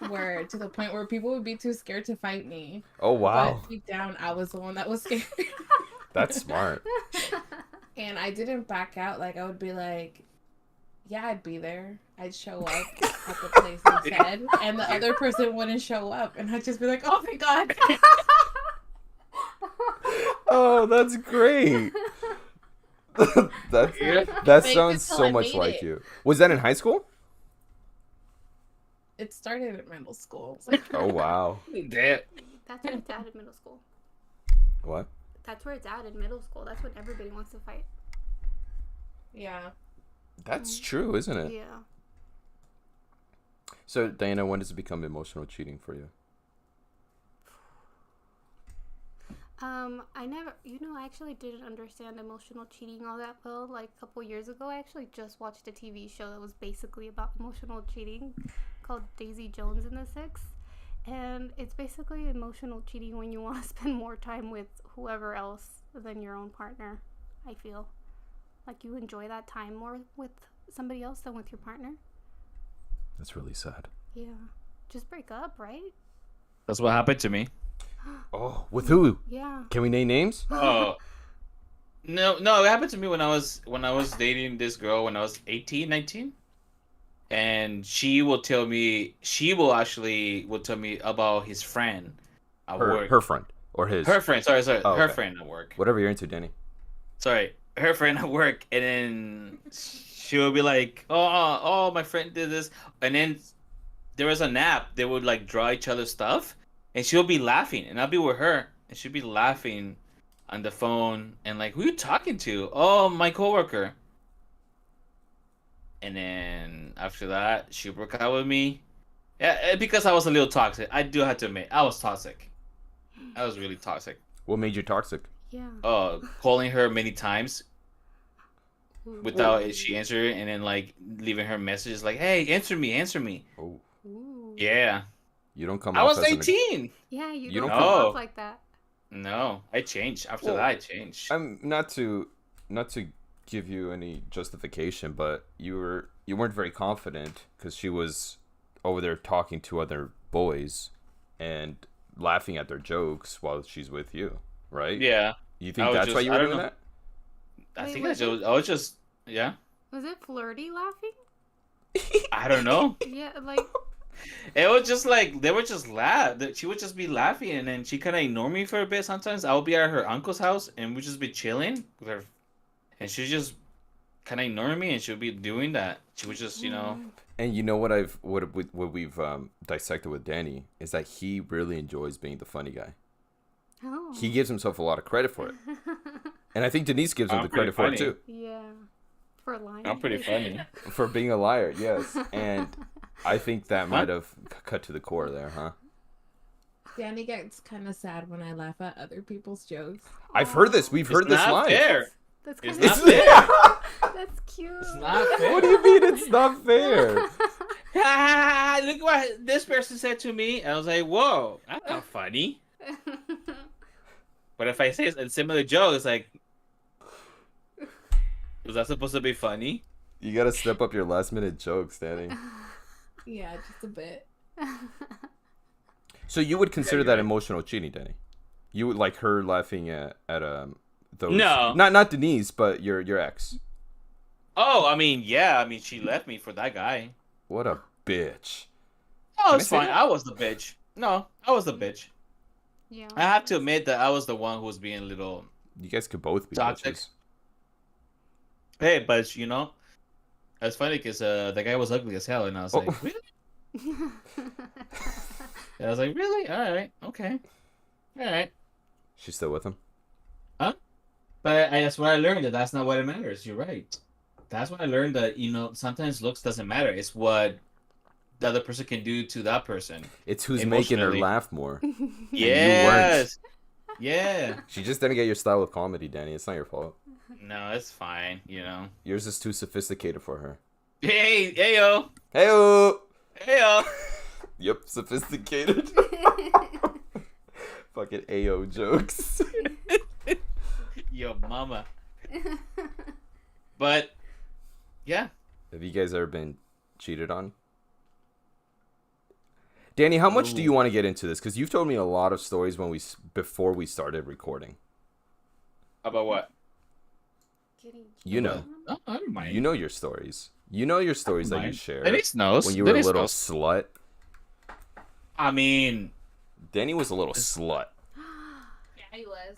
[SPEAKER 5] Where to the point where people would be too scared to fight me.
[SPEAKER 1] Oh, wow.
[SPEAKER 5] But deep down, I was the one that was scared.
[SPEAKER 1] That's smart.
[SPEAKER 5] And I didn't back out. Like, I would be like, yeah, I'd be there. I'd show up at the place he said, and the other person wouldn't show up. And I'd just be like, oh my God.
[SPEAKER 1] Oh, that's great. That
[SPEAKER 5] Faked
[SPEAKER 1] sounds
[SPEAKER 5] it till
[SPEAKER 1] so
[SPEAKER 5] I
[SPEAKER 1] much
[SPEAKER 5] made
[SPEAKER 1] like
[SPEAKER 5] it.
[SPEAKER 1] you. Was that in high school?
[SPEAKER 5] It started at middle school. It was like,
[SPEAKER 1] Oh, wow.
[SPEAKER 2] Damn.
[SPEAKER 3] That's where it's at in middle school.
[SPEAKER 1] What?
[SPEAKER 3] That's where it's at in middle school. That's when everybody wants to fight.
[SPEAKER 5] yeah.
[SPEAKER 1] That's true, isn't it?
[SPEAKER 3] Yeah.
[SPEAKER 1] So, Diana, when does it become emotional cheating for you?
[SPEAKER 3] I actually didn't understand emotional cheating all that well. Like a couple years ago, I actually just watched a TV show that was basically about emotional cheating called Daisy Jones and the Six. And it's basically emotional cheating when you want to spend more time with whoever else than your own partner, I feel. Like you enjoy that time more with somebody else than with your partner.
[SPEAKER 1] That's really sad.
[SPEAKER 3] Yeah. Just break up, right?
[SPEAKER 2] That's what happened to me.
[SPEAKER 1] Oh, with who?
[SPEAKER 3] Yeah.
[SPEAKER 1] Can we name names?
[SPEAKER 2] Oh. No, it happened to me when I was dating this girl when I was 18, 19. And she will tell me about his friend at work.
[SPEAKER 1] Her friend or his?
[SPEAKER 2] Her friend, sorry.
[SPEAKER 1] Oh,
[SPEAKER 2] her
[SPEAKER 1] okay.
[SPEAKER 2] friend at work.
[SPEAKER 1] Whatever you're into, Danny.
[SPEAKER 2] Sorry, her friend at work, and then she would be like, "Oh, my friend did this," and then there was a nap. They would like draw each other's stuff, and she'll be laughing, and I'll be with her, and she'll be laughing on the phone, and like, who are you talking to? Oh, my coworker. And then after that, she broke out with me. Yeah, because I was a little toxic. I do have to admit, I was toxic. I was really toxic.
[SPEAKER 1] What made you toxic?
[SPEAKER 3] Yeah.
[SPEAKER 2] Calling her many times
[SPEAKER 3] Ooh.
[SPEAKER 2] without she answering, and then like leaving her messages like, "Hey, answer me."
[SPEAKER 1] Oh,
[SPEAKER 3] Ooh.
[SPEAKER 2] Yeah,
[SPEAKER 1] you don't come.
[SPEAKER 2] I
[SPEAKER 1] off
[SPEAKER 2] was
[SPEAKER 1] as an-
[SPEAKER 2] 18.
[SPEAKER 3] Yeah, you
[SPEAKER 1] You
[SPEAKER 3] don't
[SPEAKER 1] don't
[SPEAKER 3] come
[SPEAKER 2] come-
[SPEAKER 3] off like that.
[SPEAKER 2] No, I changed. After
[SPEAKER 1] Well,
[SPEAKER 2] that, I changed.
[SPEAKER 1] I'm not to give you any justification, but you weren't very confident because she was over there talking to other boys and laughing at their jokes while she's with you, right?
[SPEAKER 2] Yeah,
[SPEAKER 1] You
[SPEAKER 2] I
[SPEAKER 1] think
[SPEAKER 2] was
[SPEAKER 1] that's
[SPEAKER 2] just-
[SPEAKER 1] why you
[SPEAKER 2] I
[SPEAKER 1] were
[SPEAKER 2] don't
[SPEAKER 1] doing
[SPEAKER 2] know.
[SPEAKER 1] that?
[SPEAKER 2] I
[SPEAKER 3] Wait,
[SPEAKER 2] think
[SPEAKER 3] was
[SPEAKER 2] I was just yeah.
[SPEAKER 3] Was it flirty laughing?
[SPEAKER 2] I don't know.
[SPEAKER 3] Yeah, like
[SPEAKER 2] It was just like they would just laugh. She would just be laughing, and then she kind of ignore me for a bit. Sometimes I would be at her uncle's house, and we'd just be chilling with her, and she just kind of ignore me, and she would be doing that. She would just,
[SPEAKER 1] And you know what we've dissected with Danny is that he really enjoys being the funny guy.
[SPEAKER 3] oh.
[SPEAKER 1] He gives himself a lot of credit for it, and I think Denise gives him
[SPEAKER 2] I'm
[SPEAKER 1] the credit for
[SPEAKER 2] pretty
[SPEAKER 1] it
[SPEAKER 2] funny.
[SPEAKER 1] too,
[SPEAKER 3] Yeah. For lying.
[SPEAKER 2] I'm pretty funny.
[SPEAKER 1] for being a liar. Yes, and I think that might have cut to the core there, huh?
[SPEAKER 5] Danny gets kind of sad when I laugh at other people's jokes.
[SPEAKER 1] I've heard this. We've heard
[SPEAKER 2] It's
[SPEAKER 1] this
[SPEAKER 2] not
[SPEAKER 1] live.
[SPEAKER 2] fair.
[SPEAKER 3] That's
[SPEAKER 2] It's
[SPEAKER 3] kind
[SPEAKER 2] not
[SPEAKER 3] of
[SPEAKER 2] fair.
[SPEAKER 3] That's cute.
[SPEAKER 2] It's not fair.
[SPEAKER 1] What do you mean it's not fair?
[SPEAKER 2] Look what this person said to me. I was like, whoa, that's not funny. But if I say a similar joke, it's like, was that supposed to be funny?
[SPEAKER 1] You gotta step up your last minute jokes, Danny.
[SPEAKER 5] Yeah, just a bit.
[SPEAKER 1] So you would consider
[SPEAKER 2] you're
[SPEAKER 1] that
[SPEAKER 2] right.
[SPEAKER 1] emotional cheating, Danny? You would like her laughing at those?
[SPEAKER 2] No.
[SPEAKER 1] not Denise, but your ex.
[SPEAKER 2] Oh, I mean, yeah. I mean, she left me for that guy.
[SPEAKER 1] What a bitch.
[SPEAKER 2] Oh,
[SPEAKER 1] Can
[SPEAKER 2] it's
[SPEAKER 1] I say
[SPEAKER 2] fine.
[SPEAKER 1] that?
[SPEAKER 2] I was the bitch. No, I was the bitch.
[SPEAKER 3] Yeah.
[SPEAKER 2] I have to admit that I was the one who was being a little.
[SPEAKER 1] You guys could both be
[SPEAKER 2] Toxic.
[SPEAKER 1] bitches.
[SPEAKER 2] Hey, but it's funny because the guy was ugly as hell, and I was like,
[SPEAKER 1] Oh.
[SPEAKER 2] really? I was like, really? All right, okay, all right.
[SPEAKER 1] She's still with him?
[SPEAKER 2] But that's what I learned, that that's not what it matters. You're right. That's what I learned, that sometimes looks doesn't matter. It's what the other person can do to that person.
[SPEAKER 1] It's who's making her
[SPEAKER 2] Emotionally.
[SPEAKER 1] laugh more.
[SPEAKER 2] Yes. Yeah.
[SPEAKER 1] She just didn't get your style of comedy, Danny. It's not your fault.
[SPEAKER 2] No, it's fine.
[SPEAKER 1] Yours is too sophisticated for her.
[SPEAKER 2] Hey, yo,
[SPEAKER 1] Hey-o!
[SPEAKER 2] hey, yo.
[SPEAKER 1] Yep, sophisticated. Fucking AO jokes.
[SPEAKER 2] Yo, mama. But yeah,
[SPEAKER 1] Have you guys ever been cheated on? Danny, how much do you want to get into this? Because you've told me a lot of stories before we started recording.
[SPEAKER 2] about what?
[SPEAKER 1] You know.
[SPEAKER 2] Oh, I don't mind.
[SPEAKER 1] You know your stories. You know your stories that you
[SPEAKER 2] Mind.
[SPEAKER 1] shared
[SPEAKER 2] Dennis knows.
[SPEAKER 1] when you were a
[SPEAKER 2] Dennis
[SPEAKER 1] little
[SPEAKER 2] knows.
[SPEAKER 1] slut.
[SPEAKER 2] I mean,
[SPEAKER 1] Danny was a little slut.
[SPEAKER 4] Yeah, he was.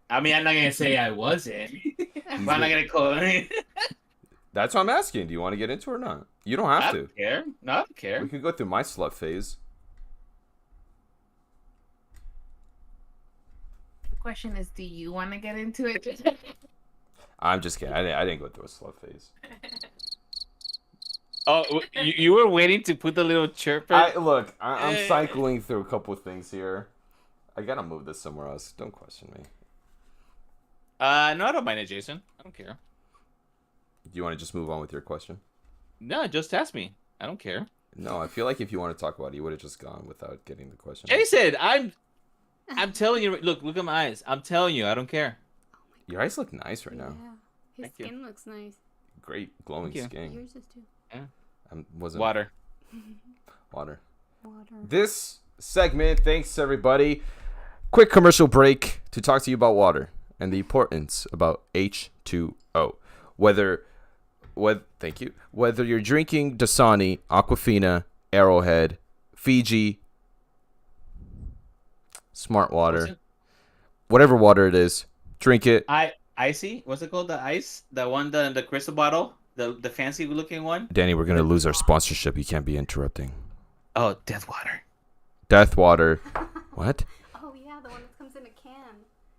[SPEAKER 2] I'm not gonna say I wasn't. But I'm not gonna call it.
[SPEAKER 1] That's what I'm asking. Do you want to get into it or not? You don't
[SPEAKER 2] I
[SPEAKER 1] have to.
[SPEAKER 2] don't care. No, I don't care.
[SPEAKER 1] We could go through my slut phase.
[SPEAKER 5] The question is, do you want to get into it?
[SPEAKER 1] I'm just kidding. I didn't go through a slut phase.
[SPEAKER 2] Oh, you were waiting to put the little chirper.
[SPEAKER 1] I'm cycling through a couple of things here. I gotta move this somewhere else. Don't question me.
[SPEAKER 2] No, I don't mind it, Jason. I don't care.
[SPEAKER 1] Do you want to just move on with your question?
[SPEAKER 2] No, just ask me. I don't care.
[SPEAKER 1] No, I feel like if you want to talk about it, you would have just gone without getting the question.
[SPEAKER 2] Jason, I'm telling you. Look at my eyes. I'm telling you, I don't care.
[SPEAKER 1] Your eyes look nice right now.
[SPEAKER 3] Yeah. His
[SPEAKER 2] Thank you.
[SPEAKER 3] skin looks nice.
[SPEAKER 1] Great glowing
[SPEAKER 2] Thank you.
[SPEAKER 1] skin.
[SPEAKER 3] Yours is too.
[SPEAKER 1] Wasn't
[SPEAKER 2] Water.
[SPEAKER 1] water.
[SPEAKER 3] Water.
[SPEAKER 1] This segment, thanks everybody. Quick commercial break to talk to you about water and the importance about H2O. Thank you. Whether you're drinking Dasani, Aquafina, Arrowhead, Fiji, Smart Water, whatever water it is, drink it.
[SPEAKER 2] Icy. What's it called? The ice. The one, the crystal bottle. The fancy looking one.
[SPEAKER 1] Danny, we're gonna lose our sponsorship. You can't be interrupting.
[SPEAKER 2] Oh, Death Water.
[SPEAKER 1] Death Water. What?
[SPEAKER 3] Oh yeah, the one that comes in a can.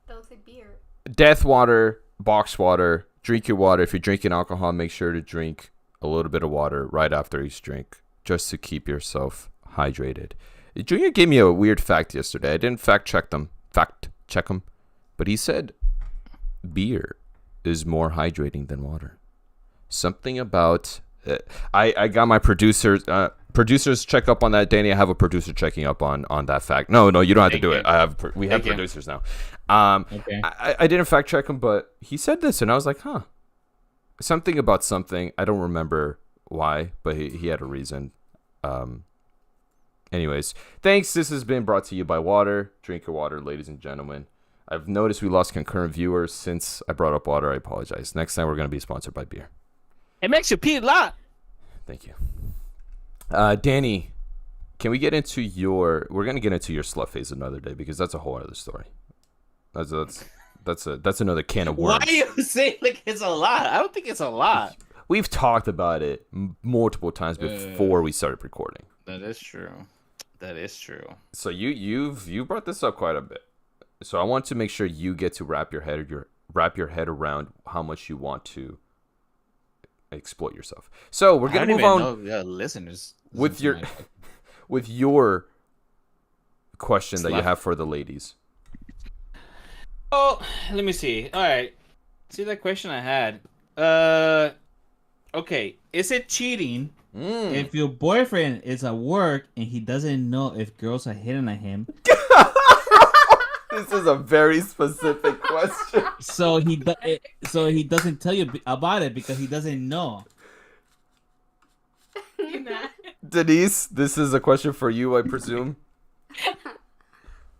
[SPEAKER 3] That looks like beer.
[SPEAKER 1] Death Water, box water. Drink your water. If you're drinking alcohol, make sure to drink a little bit of water right after each drink, just to keep yourself hydrated. Junior gave me a weird fact yesterday. I didn't fact check him, but he said beer is more hydrating than water. Something about I got my producers check up on that. Danny, I have a producer checking up on that fact. No, you don't have to do it. We have producers now.
[SPEAKER 2] Okay.
[SPEAKER 1] I didn't fact check him, but he said this, and I was like, huh. Something about something. I don't remember why, but he had a reason. Anyways, thanks. This has been brought to you by water. Drink your water, ladies and gentlemen. I've noticed we lost concurrent viewers since I brought up water. I apologize. Next time we're going to be sponsored by beer.
[SPEAKER 2] It makes you pee a lot.
[SPEAKER 1] Thank you. Danny, can we get into we're going to get into your slut phase another day, because that's a whole other story. That's another can of worms.
[SPEAKER 2] Why do you say like it's a lot? I don't think it's a lot.
[SPEAKER 1] We've talked about it multiple times before we started recording.
[SPEAKER 2] That is true. That is true.
[SPEAKER 1] So you brought this up quite a bit. So I want to make sure you get to wrap your head around how much you want to exploit yourself. So we're gonna move on.
[SPEAKER 2] Listeners
[SPEAKER 1] with your question that you have for the ladies.
[SPEAKER 2] Oh, let me see. All right. See that question I had. Okay. Is it cheating if your boyfriend is at work and he doesn't know if girls are hitting at him?
[SPEAKER 1] This is a very specific question.
[SPEAKER 2] So he doesn't tell you about it because he doesn't know.
[SPEAKER 1] Denise, this is a question for you, I presume.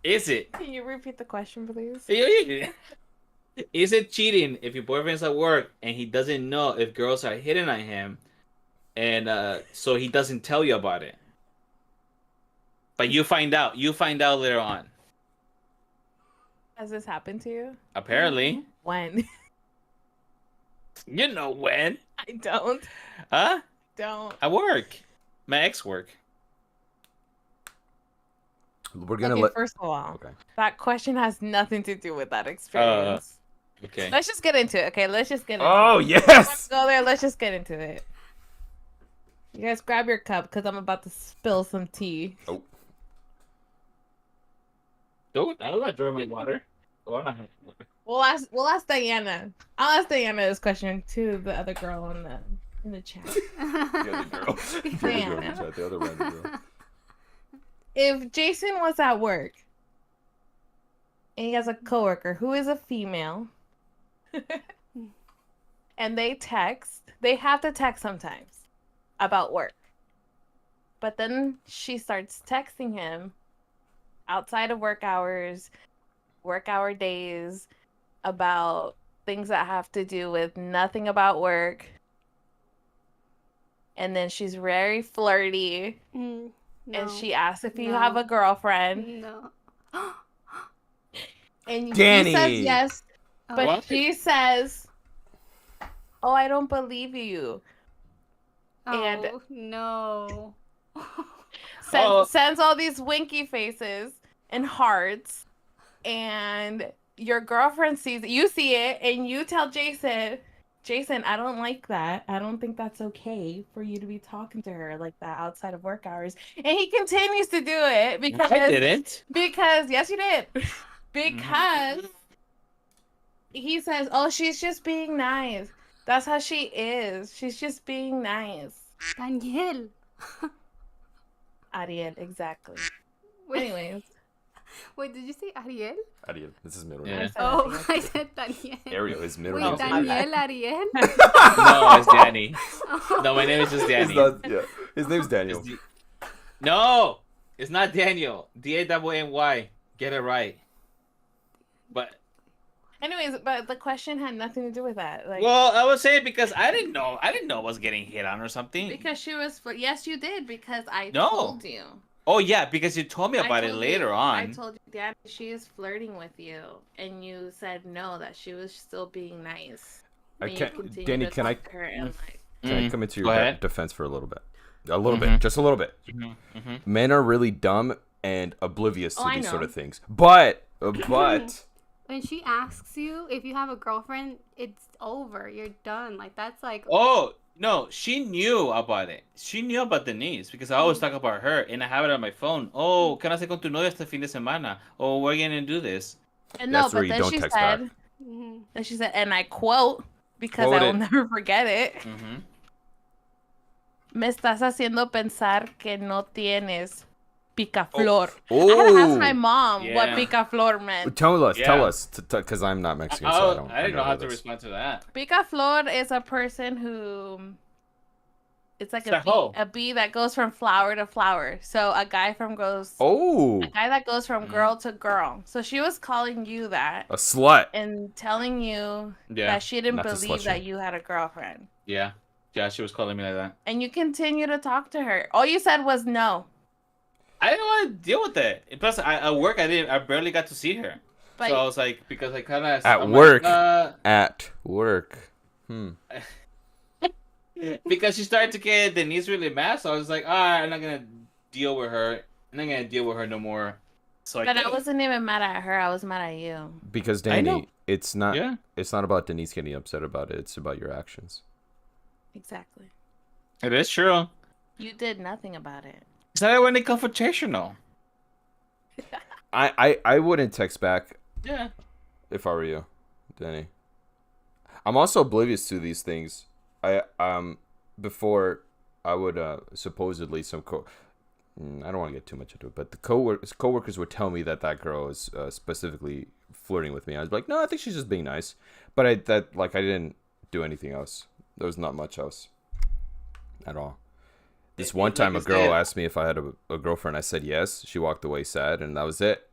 [SPEAKER 2] Is it?
[SPEAKER 5] Can you repeat the question, please?
[SPEAKER 2] Is it cheating if your boyfriend's at work and he doesn't know if girls are hitting on him, and so he doesn't tell you about it? But you find out later on.
[SPEAKER 5] Has this happened to you?
[SPEAKER 2] Apparently.
[SPEAKER 5] When?
[SPEAKER 2] You know when?
[SPEAKER 5] I don't.
[SPEAKER 2] Huh?
[SPEAKER 5] Don't.
[SPEAKER 2] At work. My ex work.
[SPEAKER 1] We're gonna
[SPEAKER 5] Okay,
[SPEAKER 1] let.
[SPEAKER 5] first of all,
[SPEAKER 1] Okay.
[SPEAKER 5] that question has nothing to do with that experience.
[SPEAKER 2] Okay.
[SPEAKER 5] Let's just get into it. Okay, let's just get into
[SPEAKER 1] Oh
[SPEAKER 5] it.
[SPEAKER 1] yes.
[SPEAKER 5] Go there. Let's just get into it. You guys grab your cup because I'm about to spill some tea.
[SPEAKER 1] Oh.
[SPEAKER 2] Don't. I don't like drinking water. Go on.
[SPEAKER 5] We'll ask Diana. I'll ask Diana this question to the other girl in the chat.
[SPEAKER 1] The other girl. The other girl in the chat, the other random girl.
[SPEAKER 5] If Jason was at work and he has a coworker who is a female and they have to text sometimes about work. But then she starts texting him outside of work hours, work hour days, about things that have to do with nothing about work. And then she's very flirty.
[SPEAKER 3] No,
[SPEAKER 5] And she asks if you
[SPEAKER 3] no,
[SPEAKER 5] have a girlfriend.
[SPEAKER 3] No.
[SPEAKER 5] And
[SPEAKER 1] Danny.
[SPEAKER 5] he says yes. But
[SPEAKER 2] What?
[SPEAKER 5] she says, "Oh, I don't believe you." And-
[SPEAKER 3] Oh, no.
[SPEAKER 5] Sends all these winky faces and hearts. And your girlfriend sees it. You see it. And you tell Jason, I don't like that. I don't think that's okay for you to be talking to her like that outside of work hours. And he continues to do it because
[SPEAKER 2] I didn't.
[SPEAKER 5] Because yes, you did. Because he says, "Oh, she's just being nice. That's how she is. She's just being nice."
[SPEAKER 3] Daniel.
[SPEAKER 5] Ariel, exactly.
[SPEAKER 3] Wait,
[SPEAKER 5] Anyways,
[SPEAKER 3] wait, did you say Ariel?
[SPEAKER 1] Ariel. This is middle
[SPEAKER 2] Yeah.
[SPEAKER 1] name.
[SPEAKER 3] Oh, I said Daniel.
[SPEAKER 1] Ariel is middle
[SPEAKER 3] Wait,
[SPEAKER 1] name.
[SPEAKER 3] Daniel Ariel?
[SPEAKER 2] No, it's Danny. No, my name is just
[SPEAKER 1] It's
[SPEAKER 2] Danny.
[SPEAKER 1] not, yeah. His name's Daniel.
[SPEAKER 2] It's No, it's not Daniel. D-A-N-N-Y. Get it right. But
[SPEAKER 5] but the question had nothing to do with that. Like,
[SPEAKER 2] well, I would say because I didn't know I was getting hit on or something.
[SPEAKER 5] because she was. Yes, you did. Because I
[SPEAKER 2] No.
[SPEAKER 5] told you.
[SPEAKER 2] Oh yeah, because you told me
[SPEAKER 5] I
[SPEAKER 2] about it
[SPEAKER 5] told
[SPEAKER 2] later
[SPEAKER 5] you-
[SPEAKER 2] on.
[SPEAKER 5] I told you, Dad, she is flirting with you, and you said no, that she was still being nice.
[SPEAKER 1] I
[SPEAKER 5] And you
[SPEAKER 1] can't-
[SPEAKER 5] continued
[SPEAKER 1] Danny,
[SPEAKER 5] to
[SPEAKER 1] can I-
[SPEAKER 5] talk to her and, like,
[SPEAKER 1] Can I come into
[SPEAKER 2] Go
[SPEAKER 1] your
[SPEAKER 2] ahead.
[SPEAKER 1] defense for a little bit? A little bit. Just a little bit. Men are really dumb and oblivious to
[SPEAKER 5] Oh, I
[SPEAKER 1] these sort
[SPEAKER 5] know.
[SPEAKER 1] of things. But
[SPEAKER 3] When she asks you if you have a girlfriend, it's over. You're done. Like, that's like,
[SPEAKER 2] Oh no, she knew about it. She knew about Denise because I always talk about her and I have it on my phone. Oh, ¿qué hacer con tu novia este fin de semana? Oh, we're gonna do this.
[SPEAKER 5] And
[SPEAKER 1] That's
[SPEAKER 5] no,
[SPEAKER 1] where
[SPEAKER 5] but
[SPEAKER 1] you
[SPEAKER 5] then
[SPEAKER 1] don't
[SPEAKER 5] she
[SPEAKER 1] text back.
[SPEAKER 5] said,
[SPEAKER 3] mhm.
[SPEAKER 5] and I quote, because
[SPEAKER 1] Quote
[SPEAKER 5] I will
[SPEAKER 1] it.
[SPEAKER 5] never forget it.
[SPEAKER 2] Mm-hmm.
[SPEAKER 5] Me estás haciendo pensar que no tienes picaflor. I had to ask my
[SPEAKER 1] oh,
[SPEAKER 5] mom what
[SPEAKER 2] Yeah.
[SPEAKER 5] picaflor meant.
[SPEAKER 1] tell us,
[SPEAKER 2] Yeah.
[SPEAKER 1] because I'm not Mexican, so I don't.
[SPEAKER 2] I didn't know how to
[SPEAKER 1] this.
[SPEAKER 2] respond to that.
[SPEAKER 5] Picaflor is a person who, it's like
[SPEAKER 2] It's a hoe.
[SPEAKER 5] a bee that goes from flower to flower. So a guy that goes from girl to girl. So she was calling you that
[SPEAKER 1] A slut.
[SPEAKER 5] and telling you
[SPEAKER 2] Yeah,
[SPEAKER 5] that she didn't
[SPEAKER 1] Not to
[SPEAKER 5] believe
[SPEAKER 1] slut
[SPEAKER 5] that
[SPEAKER 1] shame.
[SPEAKER 5] you had a girlfriend.
[SPEAKER 2] yeah, she was calling me like that.
[SPEAKER 5] And you continue to talk to her. All you said was no.
[SPEAKER 2] I didn't want to deal with it. And plus, at work, I barely got to see her.
[SPEAKER 5] But
[SPEAKER 2] So I was like, because I kind of
[SPEAKER 1] At work. At work.
[SPEAKER 2] because she started to get Denise really mad. So I was like, I'm not gonna deal with her. I'm not gonna deal with her no more. So
[SPEAKER 5] But I
[SPEAKER 2] quit.
[SPEAKER 5] wasn't even mad at her. I was mad at you.
[SPEAKER 1] Because
[SPEAKER 2] I know.
[SPEAKER 1] Danny, it's not.
[SPEAKER 2] Yeah.
[SPEAKER 1] It's not about Denise getting upset about it. It's about your actions.
[SPEAKER 5] Exactly.
[SPEAKER 2] It is true.
[SPEAKER 5] You did nothing about it.
[SPEAKER 2] It's not when they confrontational.
[SPEAKER 1] I wouldn't text back
[SPEAKER 2] Yeah.
[SPEAKER 1] if I were you, Danny. I'm also oblivious to these things. Before I would supposedly I don't want to get too much into it, but the coworkers would tell me that girl is specifically flirting with me. I was like, no, I think she's just being nice. But I didn't do anything else. There was not much else at all. This one time, a girl asked me if I had a girlfriend. I said yes. She walked away sad, and that was it.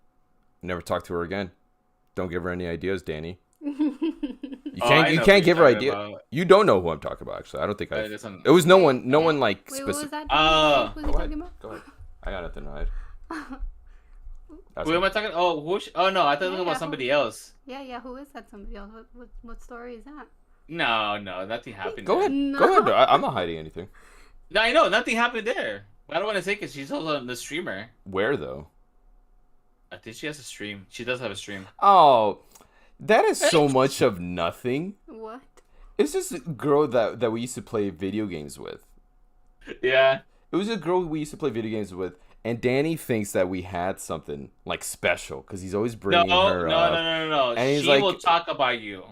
[SPEAKER 1] Never talked to her again. Don't give her any ideas, Danny. You can't give her idea. You don't know who I'm talking about. Actually, I don't think it was no one. No one like
[SPEAKER 3] Wait, what was
[SPEAKER 1] specific.
[SPEAKER 3] that? What was he talking about?
[SPEAKER 1] Go ahead. I got nothing to hide.
[SPEAKER 2] Who am I talking? Oh, no, I thought
[SPEAKER 3] Yeah,
[SPEAKER 2] about somebody else.
[SPEAKER 3] Yeah, who is that somebody else? What story is that?
[SPEAKER 2] No, nothing happened.
[SPEAKER 1] Go
[SPEAKER 2] there.
[SPEAKER 1] ahead.
[SPEAKER 3] No.
[SPEAKER 1] Go ahead. I'm not hiding anything.
[SPEAKER 2] No, I know nothing happened there. I don't want to say because she's also the streamer.
[SPEAKER 1] Where though?
[SPEAKER 2] I think she has a stream. She does have a stream.
[SPEAKER 1] Oh, that is so much of nothing.
[SPEAKER 3] What?
[SPEAKER 1] It's just a girl that we used to play video games with.
[SPEAKER 2] Yeah.
[SPEAKER 1] It was a girl we used to play video games with, and Danny thinks that we had something like special because he's always bringing her up.
[SPEAKER 2] No.
[SPEAKER 1] And he's
[SPEAKER 2] She
[SPEAKER 1] like-
[SPEAKER 2] will talk about you.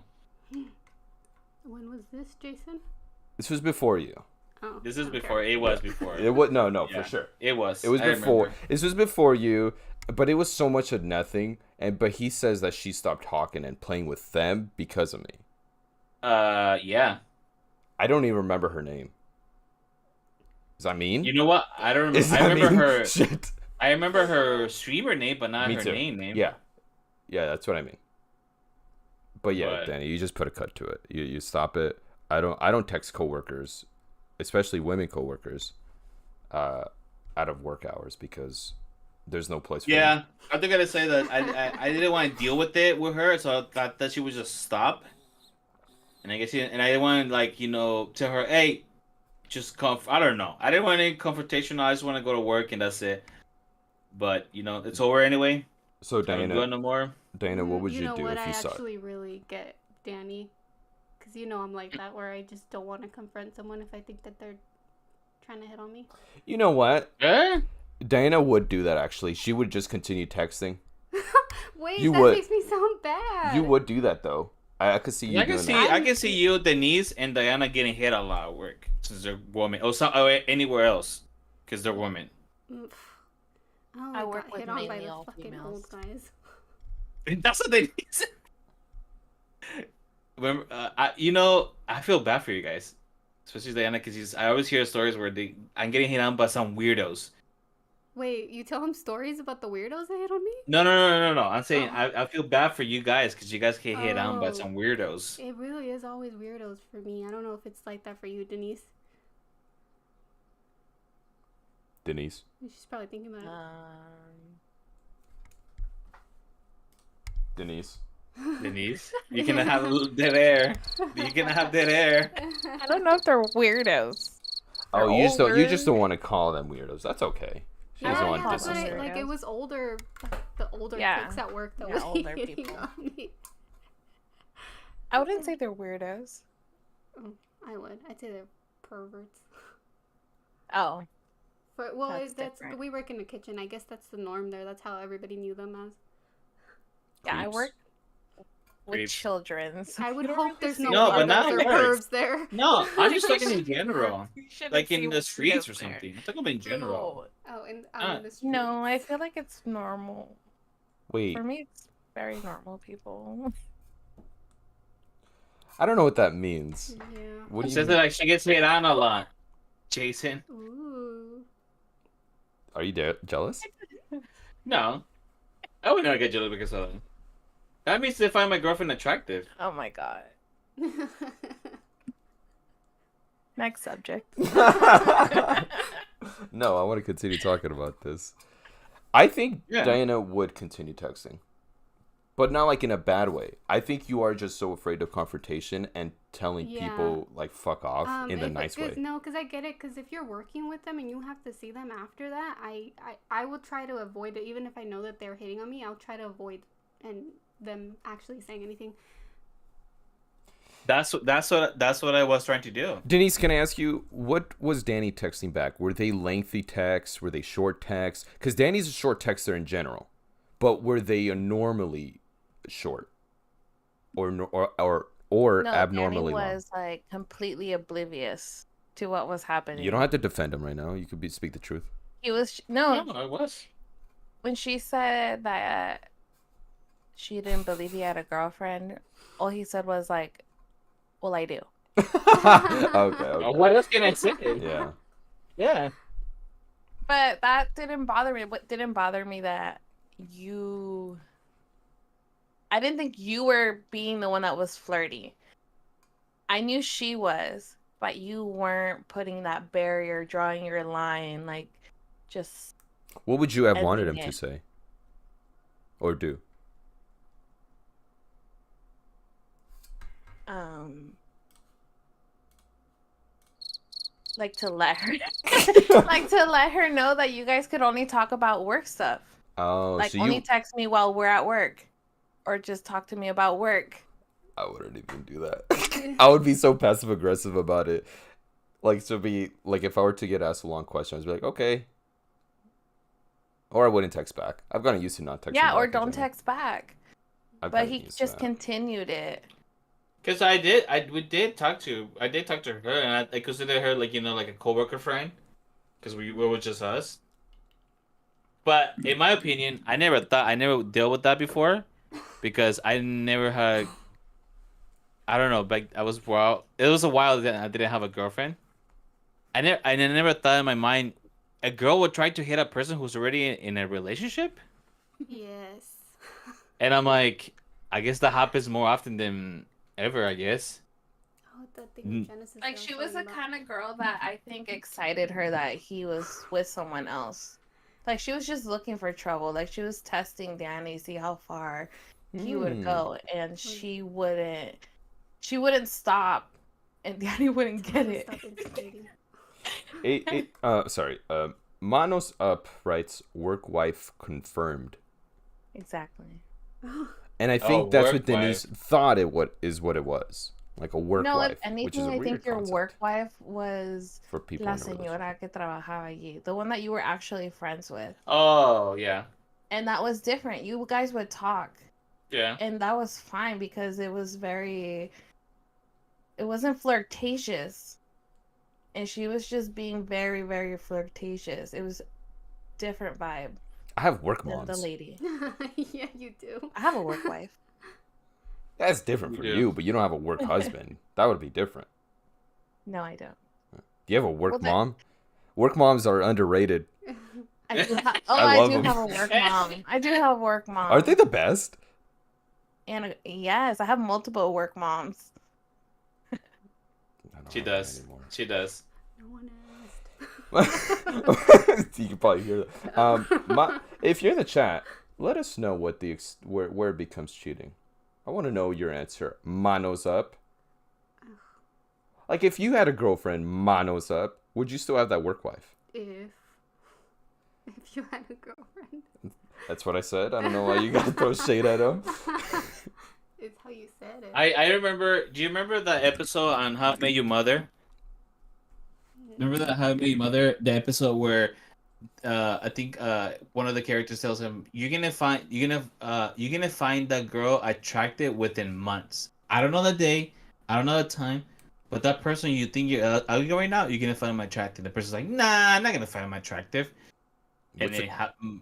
[SPEAKER 3] When was this, Jason?
[SPEAKER 1] This was before you.
[SPEAKER 3] Oh,
[SPEAKER 2] This is
[SPEAKER 3] okay.
[SPEAKER 2] before. It was before.
[SPEAKER 1] It was no,
[SPEAKER 2] Yeah.
[SPEAKER 1] for sure.
[SPEAKER 2] It was.
[SPEAKER 1] It was
[SPEAKER 2] I
[SPEAKER 1] before.
[SPEAKER 2] remember.
[SPEAKER 1] This was before you, but it was so much of nothing. But he says that she stopped talking and playing with them because of me.
[SPEAKER 2] Yeah.
[SPEAKER 1] I don't even remember her name. Does that mean?
[SPEAKER 2] You know what? I don't remember.
[SPEAKER 1] Is
[SPEAKER 2] I
[SPEAKER 1] that
[SPEAKER 2] remember
[SPEAKER 1] mean?
[SPEAKER 2] her.
[SPEAKER 1] Shit.
[SPEAKER 2] I remember her streamer name, but not
[SPEAKER 1] Me
[SPEAKER 2] her
[SPEAKER 1] too.
[SPEAKER 2] name.
[SPEAKER 1] Yeah, that's what I mean. But yeah,
[SPEAKER 2] But-
[SPEAKER 1] Danny, you just put a cut to it. You stop it. I don't text coworkers, especially women coworkers, out of work hours because there's no place for
[SPEAKER 2] Yeah.
[SPEAKER 1] them.
[SPEAKER 2] I think I gotta say that I didn't want to deal with it with her, so I thought that she would just stop. And I guess and I didn't want to tell her, hey, just I don't know. I didn't want any confrontation. I just want to go to work and that's it. But it's over anyway.
[SPEAKER 1] So
[SPEAKER 2] I don't do it
[SPEAKER 1] Dana,
[SPEAKER 2] no more.
[SPEAKER 1] what would you
[SPEAKER 3] know
[SPEAKER 1] do
[SPEAKER 3] what?
[SPEAKER 1] if you
[SPEAKER 3] I
[SPEAKER 1] saw it?
[SPEAKER 3] actually really get Danny, because I'm like that, where I just don't want to confront someone if I think that they're trying to hit on me.
[SPEAKER 1] You know what?
[SPEAKER 2] Eh?
[SPEAKER 1] Dana would do that actually. She would just continue texting.
[SPEAKER 3] Wait,
[SPEAKER 1] You
[SPEAKER 3] that
[SPEAKER 1] would.
[SPEAKER 3] makes me sound bad.
[SPEAKER 1] You would do that though. I could see you
[SPEAKER 2] I can
[SPEAKER 1] doing
[SPEAKER 2] see
[SPEAKER 1] that.
[SPEAKER 2] I can see you, Denise, and Diana getting hit a lot at work since they're women, or anywhere else because they're women.
[SPEAKER 3] Mm, I
[SPEAKER 5] I
[SPEAKER 3] only
[SPEAKER 5] work
[SPEAKER 3] got
[SPEAKER 5] with
[SPEAKER 3] hit on by
[SPEAKER 5] mainly
[SPEAKER 3] the
[SPEAKER 5] all
[SPEAKER 3] fucking
[SPEAKER 5] females.
[SPEAKER 3] old guys.
[SPEAKER 2] That's what they need. Remember, I feel bad for you guys, especially Diana, because I always hear stories where I'm getting hit on by some weirdos.
[SPEAKER 3] Wait, you tell him stories about the weirdos that hit on me?
[SPEAKER 2] No. I'm saying
[SPEAKER 3] Oh.
[SPEAKER 2] I feel bad for you guys because you guys get hit on by
[SPEAKER 3] Oh.
[SPEAKER 2] some weirdos.
[SPEAKER 3] It really is always weirdos for me. I don't know if it's like that for you, Denise.
[SPEAKER 1] Denise.
[SPEAKER 3] She's probably thinking about it.
[SPEAKER 1] Denise.
[SPEAKER 2] Denise, you can have a little dead air. You can have dead air.
[SPEAKER 5] I don't know if they're weirdos.
[SPEAKER 1] Oh,
[SPEAKER 5] They're
[SPEAKER 1] you just don't
[SPEAKER 5] older.
[SPEAKER 1] want to call them weirdos. That's okay. She
[SPEAKER 5] Yeah,
[SPEAKER 1] doesn't
[SPEAKER 3] Yeah,
[SPEAKER 1] want
[SPEAKER 3] that's what
[SPEAKER 1] disrespect.
[SPEAKER 3] like it was older, the older
[SPEAKER 5] Yeah.
[SPEAKER 3] chicks at work that
[SPEAKER 5] Yeah,
[SPEAKER 3] were
[SPEAKER 5] older
[SPEAKER 3] hitting
[SPEAKER 5] people.
[SPEAKER 3] on me.
[SPEAKER 5] I wouldn't say they're weirdos.
[SPEAKER 3] I would. I'd say they're perverts.
[SPEAKER 5] Oh,
[SPEAKER 3] But well,
[SPEAKER 5] That's
[SPEAKER 3] that's
[SPEAKER 5] different.
[SPEAKER 3] we work in the kitchen. I guess that's the norm there. That's how everybody knew them as.
[SPEAKER 5] yeah, I
[SPEAKER 1] Creeps.
[SPEAKER 5] work with
[SPEAKER 2] Creeps.
[SPEAKER 5] children. So
[SPEAKER 3] I would
[SPEAKER 5] you don't
[SPEAKER 3] hope
[SPEAKER 5] really
[SPEAKER 3] there's
[SPEAKER 5] see
[SPEAKER 3] no,
[SPEAKER 2] No, but
[SPEAKER 3] weirdos
[SPEAKER 2] not
[SPEAKER 3] or
[SPEAKER 2] work.
[SPEAKER 3] pervs there.
[SPEAKER 2] No, I'm just talking in general,
[SPEAKER 5] You shouldn't
[SPEAKER 2] like
[SPEAKER 5] see
[SPEAKER 2] in the streets or
[SPEAKER 5] weirdos there.
[SPEAKER 2] something. I'm talking about in general.
[SPEAKER 3] Oh, and
[SPEAKER 2] Uh,
[SPEAKER 3] the streets.
[SPEAKER 5] No, I feel like it's normal.
[SPEAKER 1] Wait,
[SPEAKER 5] For me, it's very normal people.
[SPEAKER 1] I don't know what that means.
[SPEAKER 3] Yeah.
[SPEAKER 1] What do
[SPEAKER 2] It
[SPEAKER 1] you
[SPEAKER 2] says that
[SPEAKER 1] mean?
[SPEAKER 2] like she gets hit on a lot. Jason,
[SPEAKER 3] Ooh.
[SPEAKER 1] Are you jealous?
[SPEAKER 2] no, I would not get jealous because of that. That means they find my girlfriend attractive.
[SPEAKER 5] Oh my god. Next subject.
[SPEAKER 1] No, I want to continue talking about this. I think
[SPEAKER 2] Yeah.
[SPEAKER 1] Diana would continue texting, but not like in a bad way. I think you are just so afraid of confrontation and telling
[SPEAKER 3] Yeah.
[SPEAKER 1] people like fuck off in the
[SPEAKER 3] if
[SPEAKER 1] nice way.
[SPEAKER 3] No, because I get it. Because if you're working with them and you have to see them after that, I will try to avoid it. Even if I know that they're hitting on me, I'll try to avoid and them actually saying anything.
[SPEAKER 2] That's what I was trying to do.
[SPEAKER 1] Denise, can I ask you, what was Danny texting back? Were they lengthy texts? Were they short texts? Because Danny's a short texter in general, but were they normally short, or
[SPEAKER 5] No,
[SPEAKER 1] abnormally
[SPEAKER 5] Danny
[SPEAKER 1] long?
[SPEAKER 5] was like completely oblivious to what was happening.
[SPEAKER 1] You don't have to defend him right now. You could speak the truth.
[SPEAKER 5] He was no.
[SPEAKER 2] No, I was.
[SPEAKER 5] When she said that she didn't believe he had a girlfriend, all he said was like, "Well, I do."
[SPEAKER 1] Okay.
[SPEAKER 2] What else can I say?
[SPEAKER 1] Yeah.
[SPEAKER 2] Yeah.
[SPEAKER 5] But that didn't bother me. What didn't bother me that you. I didn't think you were being the one that was flirty. I knew she was, but you weren't putting that barrier, drawing your line, like just.
[SPEAKER 1] What would you have wanted him
[SPEAKER 5] Ending
[SPEAKER 1] to
[SPEAKER 5] it.
[SPEAKER 1] say? Or do?
[SPEAKER 5] Like to let her, like to let her know that you guys could only talk about work stuff.
[SPEAKER 1] Oh,
[SPEAKER 5] Like
[SPEAKER 1] so
[SPEAKER 5] only text me while we're at work, or just talk to me about work.
[SPEAKER 1] I wouldn't even do that. I would be so passive aggressive about it. Like, to be like, if I were to get asked a long question, I'd be like, okay. Or I wouldn't text back. I've gotten used to not texting.
[SPEAKER 5] Yeah, or
[SPEAKER 1] back in
[SPEAKER 5] don't
[SPEAKER 1] general.
[SPEAKER 5] text back.
[SPEAKER 1] I've
[SPEAKER 5] But
[SPEAKER 1] gotten
[SPEAKER 5] he
[SPEAKER 1] used to
[SPEAKER 5] just
[SPEAKER 1] that.
[SPEAKER 5] continued it.
[SPEAKER 2] Cause I did talk to her, and I consider her like like a coworker friend, cause we were just us. But in my opinion, I never dealt with that before, because I never had. I don't know, but I was it was a while that I didn't have a girlfriend. I never thought in my mind a girl would try to hit a person who's already in a relationship,
[SPEAKER 3] Yes.
[SPEAKER 2] and I'm like, I guess that happens more often than ever, I guess.
[SPEAKER 3] Oh, that thing with Genesis.
[SPEAKER 5] Like
[SPEAKER 3] that I
[SPEAKER 5] she
[SPEAKER 3] was
[SPEAKER 5] was the
[SPEAKER 3] talking
[SPEAKER 5] kind of girl that I think excited her that he was with someone else. Like she was just looking for trouble. Like she was testing Danny, see how far he would go, and she wouldn't stop, and Danny wouldn't get
[SPEAKER 3] about.
[SPEAKER 5] it.
[SPEAKER 3] Stop instigating.
[SPEAKER 1] Sorry. Manos Up writes, work wife confirmed.
[SPEAKER 5] Exactly.
[SPEAKER 1] And I think that's
[SPEAKER 2] work
[SPEAKER 1] what Denise
[SPEAKER 2] wife.
[SPEAKER 1] thought it was like a work
[SPEAKER 5] No,
[SPEAKER 1] wife,
[SPEAKER 5] if anything,
[SPEAKER 1] which is a
[SPEAKER 5] I
[SPEAKER 1] weird
[SPEAKER 5] think your
[SPEAKER 1] concept
[SPEAKER 5] work wife was
[SPEAKER 1] for people
[SPEAKER 5] la
[SPEAKER 1] in a relationship.
[SPEAKER 5] señora que trabajaba allí, the one that you were actually friends with,
[SPEAKER 2] Oh yeah,
[SPEAKER 5] and that was different. You guys would talk,
[SPEAKER 2] yeah.
[SPEAKER 5] and that was fine because it wasn't flirtatious, and she was just being very, very flirtatious. It was different vibe
[SPEAKER 1] I have work
[SPEAKER 5] than the
[SPEAKER 1] moms.
[SPEAKER 5] lady.
[SPEAKER 3] Yeah, you do.
[SPEAKER 5] I have a work wife.
[SPEAKER 1] That's different
[SPEAKER 2] You
[SPEAKER 1] for
[SPEAKER 2] do.
[SPEAKER 1] you, but you don't have a work husband. That would be different.
[SPEAKER 5] No, I don't.
[SPEAKER 1] Do you have a work
[SPEAKER 5] Well,
[SPEAKER 1] mom? Work moms are underrated.
[SPEAKER 5] I do
[SPEAKER 1] I love
[SPEAKER 5] do
[SPEAKER 1] them.
[SPEAKER 5] have a work mom. I do have a work mom.
[SPEAKER 1] Aren't they the best?
[SPEAKER 5] And yes, I have multiple work moms.
[SPEAKER 1] I don't
[SPEAKER 2] She
[SPEAKER 1] have that
[SPEAKER 2] does.
[SPEAKER 1] anymore.
[SPEAKER 2] She does.
[SPEAKER 3] No one
[SPEAKER 1] You can probably hear that. If you're in the chat, let us know what where it becomes cheating. I want to know your answer. Manos up. Like, if you had a girlfriend, manos up, would you still have that work wife?
[SPEAKER 3] If you had a girlfriend.
[SPEAKER 1] That's what I said. I don't know why you gotta throw shade at him.
[SPEAKER 3] It's how you said it.
[SPEAKER 2] I remember. Do you remember that episode on How I Met Your Mother? Remember that How I Met Your Mother? The episode where, I think one of the characters tells him, "You're gonna find that girl attractive within months. I don't know the day, I don't know the time, but that person you think you're ugly right now, you're gonna find him attractive." The person's like, "Nah, I'm not gonna find him attractive." And
[SPEAKER 1] What's
[SPEAKER 2] then
[SPEAKER 1] the,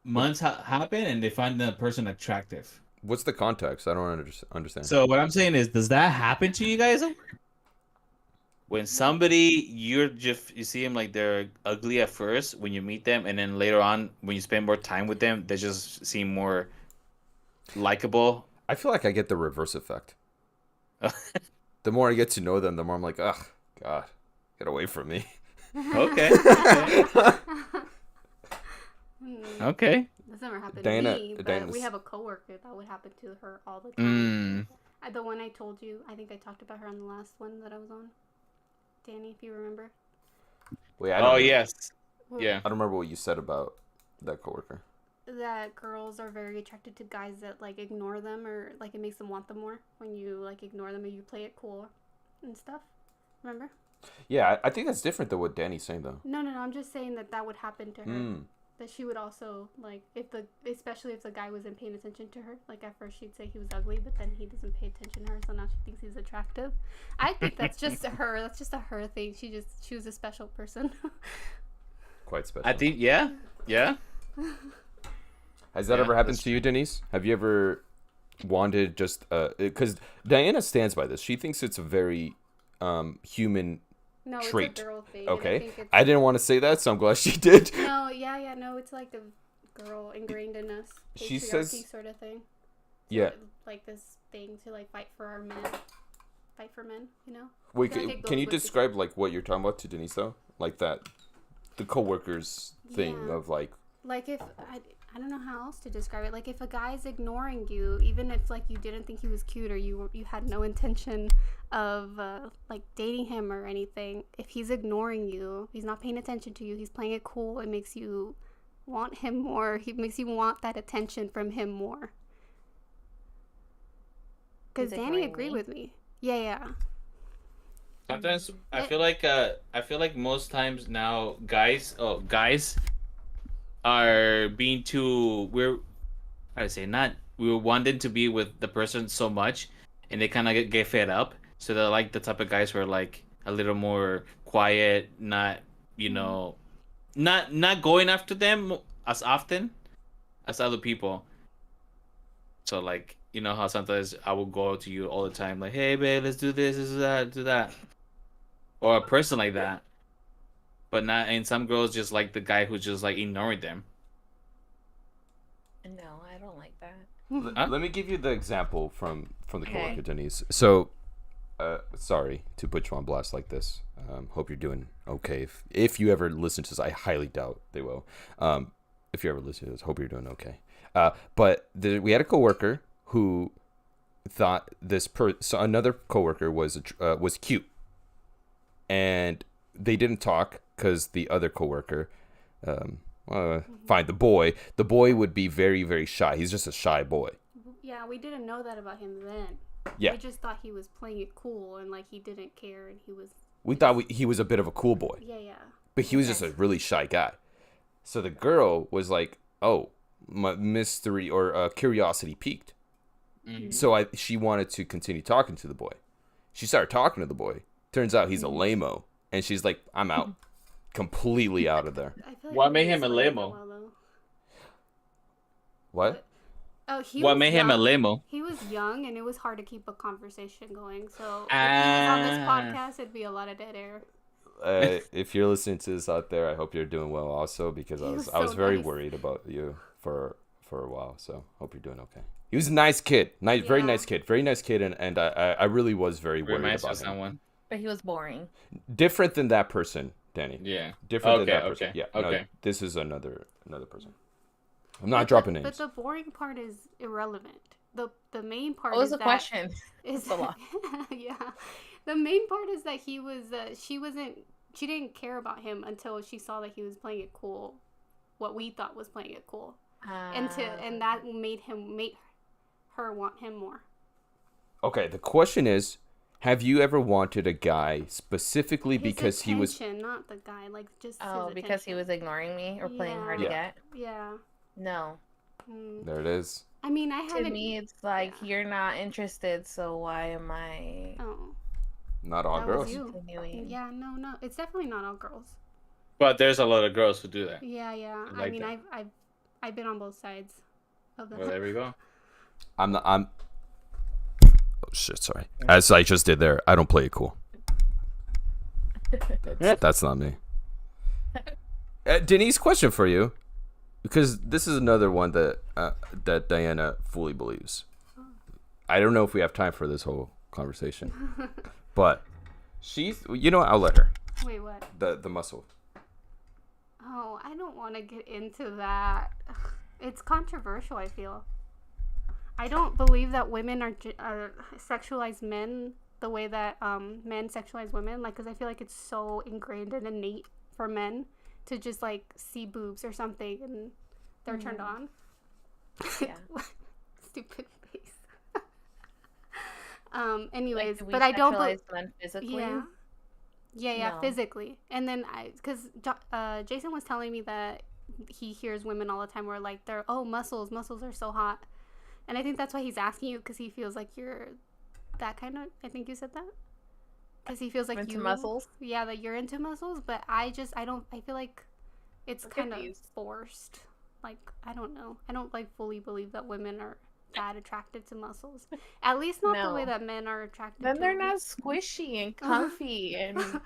[SPEAKER 2] months happen, and they find the person attractive.
[SPEAKER 1] what's the context? I don't understand.
[SPEAKER 2] So what I'm saying is, does that happen to you guys? When somebody you see them like they're ugly at first when you meet them, and then later on when you spend more time with them, they just seem more likable.
[SPEAKER 1] I feel like I get the reverse effect. The more I get to know them, the more I'm like, ugh, God, get away from me.
[SPEAKER 2] Okay. Okay.
[SPEAKER 3] That's never happened
[SPEAKER 1] Dana-
[SPEAKER 3] to me, but
[SPEAKER 1] Dana's-
[SPEAKER 3] we have a coworker that would happen to her all the time.
[SPEAKER 2] Mm.
[SPEAKER 3] The one I told you, I think I talked about her on the last one that I was on. Danny, if you remember.
[SPEAKER 1] Wait, I don't
[SPEAKER 2] Oh
[SPEAKER 1] know.
[SPEAKER 2] yes.
[SPEAKER 3] Well,
[SPEAKER 2] Yeah.
[SPEAKER 1] I don't remember what you said about that coworker.
[SPEAKER 3] That girls are very attracted to guys that like ignore them, or like it makes them want them more when you like ignore them or you play it cool and stuff. Remember?
[SPEAKER 1] Yeah, I think that's different than what Danny's saying, though.
[SPEAKER 3] No, I'm just saying that would happen to her.
[SPEAKER 1] Mm.
[SPEAKER 3] That she would also like especially if the guy wasn't paying attention to her. Like at first she'd say he was ugly, but then he doesn't pay attention to her, so now she thinks he's attractive. I think that's just her. That's just a her thing. She was a special person.
[SPEAKER 1] Quite special.
[SPEAKER 2] I think yeah.
[SPEAKER 1] Has that
[SPEAKER 2] Yeah,
[SPEAKER 1] ever happened
[SPEAKER 2] that's
[SPEAKER 1] to you, Denise? Have you ever wanted just because Diana stands by this. She thinks it's a very human
[SPEAKER 3] No,
[SPEAKER 1] trait.
[SPEAKER 3] it's a girl thing. and I
[SPEAKER 1] Okay,
[SPEAKER 3] think it's,
[SPEAKER 1] I didn't want to say that, so I'm glad she did.
[SPEAKER 3] No, no, it's like a girl ingrained in us.
[SPEAKER 1] She
[SPEAKER 3] Patriarchy
[SPEAKER 1] says-
[SPEAKER 3] sort of thing.
[SPEAKER 1] Yeah.
[SPEAKER 3] Like this thing to like fight for our men, fight for men. You know.
[SPEAKER 1] Wait,
[SPEAKER 3] I feel like it
[SPEAKER 1] can you
[SPEAKER 3] goes with
[SPEAKER 1] describe like what you're talking about to Denise though? Like that, the coworkers thing
[SPEAKER 3] Yeah.
[SPEAKER 1] of like.
[SPEAKER 3] Like if I don't know how else to describe it. Like if a guy's ignoring you, even if like you didn't think he was cute or you had no intention of like dating him or anything, if he's ignoring you, he's not paying attention to you, he's playing it cool, it makes you want him more. He makes you want that attention from him more. Because Danny agreed with me. Yeah.
[SPEAKER 2] Sometimes I feel like most times now guys are being too we're wanting to be with the person so much, and they kind of get fed up. So they're like the type of guys who are like a little more quiet, not not going after them as often as other people. So like, you know how sometimes I will go to you all the time like, hey babe, let's do this, do that, or a person like that. But not, and some girls just like the guy who's just like ignoring them.
[SPEAKER 4] No, I don't like that.
[SPEAKER 1] Let me give you the example from the coworker, Denise. So, sorry to put you on blast like this. Hope you're doing okay. If you ever listen to this, I highly doubt they will. If you ever listen to this, hope you're doing okay. But we had a coworker who thought so another coworker was cute, and they didn't talk because the other coworker, fine, the boy would be very, very shy. He's just a shy boy.
[SPEAKER 3] Yeah, we didn't know that about him then.
[SPEAKER 1] Yeah,
[SPEAKER 3] we just thought he was playing it cool and like he didn't care, and he was.
[SPEAKER 1] We thought he was a bit of a cool boy.
[SPEAKER 3] Yeah.
[SPEAKER 1] But he was just a really shy guy. So the girl was like, "Oh, my mystery or curiosity piqued." Mm-hmm. So she wanted to continue talking to the boy. She started talking to the boy. Turns out he's a lame-o. And she's like, I'm out. Completely out of there.
[SPEAKER 3] Like
[SPEAKER 2] what made him a lame-o?
[SPEAKER 1] What?
[SPEAKER 3] Oh,
[SPEAKER 2] what made him a lame-o?
[SPEAKER 3] He was young, and it was hard to keep a conversation going. So if he was on this podcast, it'd be a lot of dead air.
[SPEAKER 1] If you're listening to this out there, I hope you're doing well also, because I was very worried about you for a while. So hope you're doing okay. He was a nice kid. Very nice kid. Very nice kid, and I really was very worried about him.
[SPEAKER 4] But he was boring.
[SPEAKER 1] Different than that person, Danny.
[SPEAKER 2] Yeah.
[SPEAKER 1] Different than that person.
[SPEAKER 2] Okay.
[SPEAKER 1] Yeah.
[SPEAKER 2] Okay.
[SPEAKER 1] No, this is another person. I'm not dropping names.
[SPEAKER 3] But the boring part is irrelevant. The main part
[SPEAKER 4] what was the question?
[SPEAKER 3] Is a lot. Yeah. The main part is that he was she didn't care about him until she saw that he was playing it cool. What we thought was playing it cool. And that made her want him more.
[SPEAKER 1] Okay, the question is, have you ever wanted a guy specifically because he was
[SPEAKER 3] not the guy, like just
[SPEAKER 4] because he was ignoring me or playing hard to get?
[SPEAKER 3] Yeah.
[SPEAKER 4] No.
[SPEAKER 1] There it is.
[SPEAKER 3] I mean, I haven't.
[SPEAKER 4] To me, it's like you're not interested, so why am I?
[SPEAKER 3] Oh.
[SPEAKER 1] Not all girls.
[SPEAKER 3] Yeah, no, it's definitely not all girls.
[SPEAKER 2] But there's a lot of girls who do that.
[SPEAKER 3] Yeah.
[SPEAKER 2] Like
[SPEAKER 3] I mean, I've been on both sides of that.
[SPEAKER 2] Well, there we go.
[SPEAKER 1] Oh shit! Sorry. As I just did there, I don't play it cool. That's not me. Denise, question for you, because this is another one that that Diana fully believes. I don't know if we have time for this whole conversation, but I'll let her.
[SPEAKER 3] Wait, what?
[SPEAKER 1] The muscle.
[SPEAKER 3] Oh, I don't want to get into that. It's controversial, I feel. I don't believe that women are sexualize men the way that men sexualize women. Like, because I feel like it's so ingrained and innate for men to just, like, see boobs or something and they're turned on.
[SPEAKER 4] Yeah.
[SPEAKER 3] Stupid face. Anyways,
[SPEAKER 4] like,
[SPEAKER 3] but I don't
[SPEAKER 4] believe men physically.
[SPEAKER 3] Yeah,
[SPEAKER 4] No.
[SPEAKER 3] physically. And then because Jason was telling me that he hears women all the time where like they're muscles are so hot, and I think that's why he's asking you, because he feels like you're that kind of. I think you said that because he feels like
[SPEAKER 4] into
[SPEAKER 3] you
[SPEAKER 4] muscles.
[SPEAKER 3] Yeah, that you're into muscles, but I don't. I feel like it's kind of
[SPEAKER 4] confused.
[SPEAKER 3] forced. Like I don't know. I don't like fully believe that women are that attracted to muscles. At least not the way that men are attracted
[SPEAKER 4] Then
[SPEAKER 3] to
[SPEAKER 4] they're
[SPEAKER 3] them.
[SPEAKER 4] not squishy and comfy and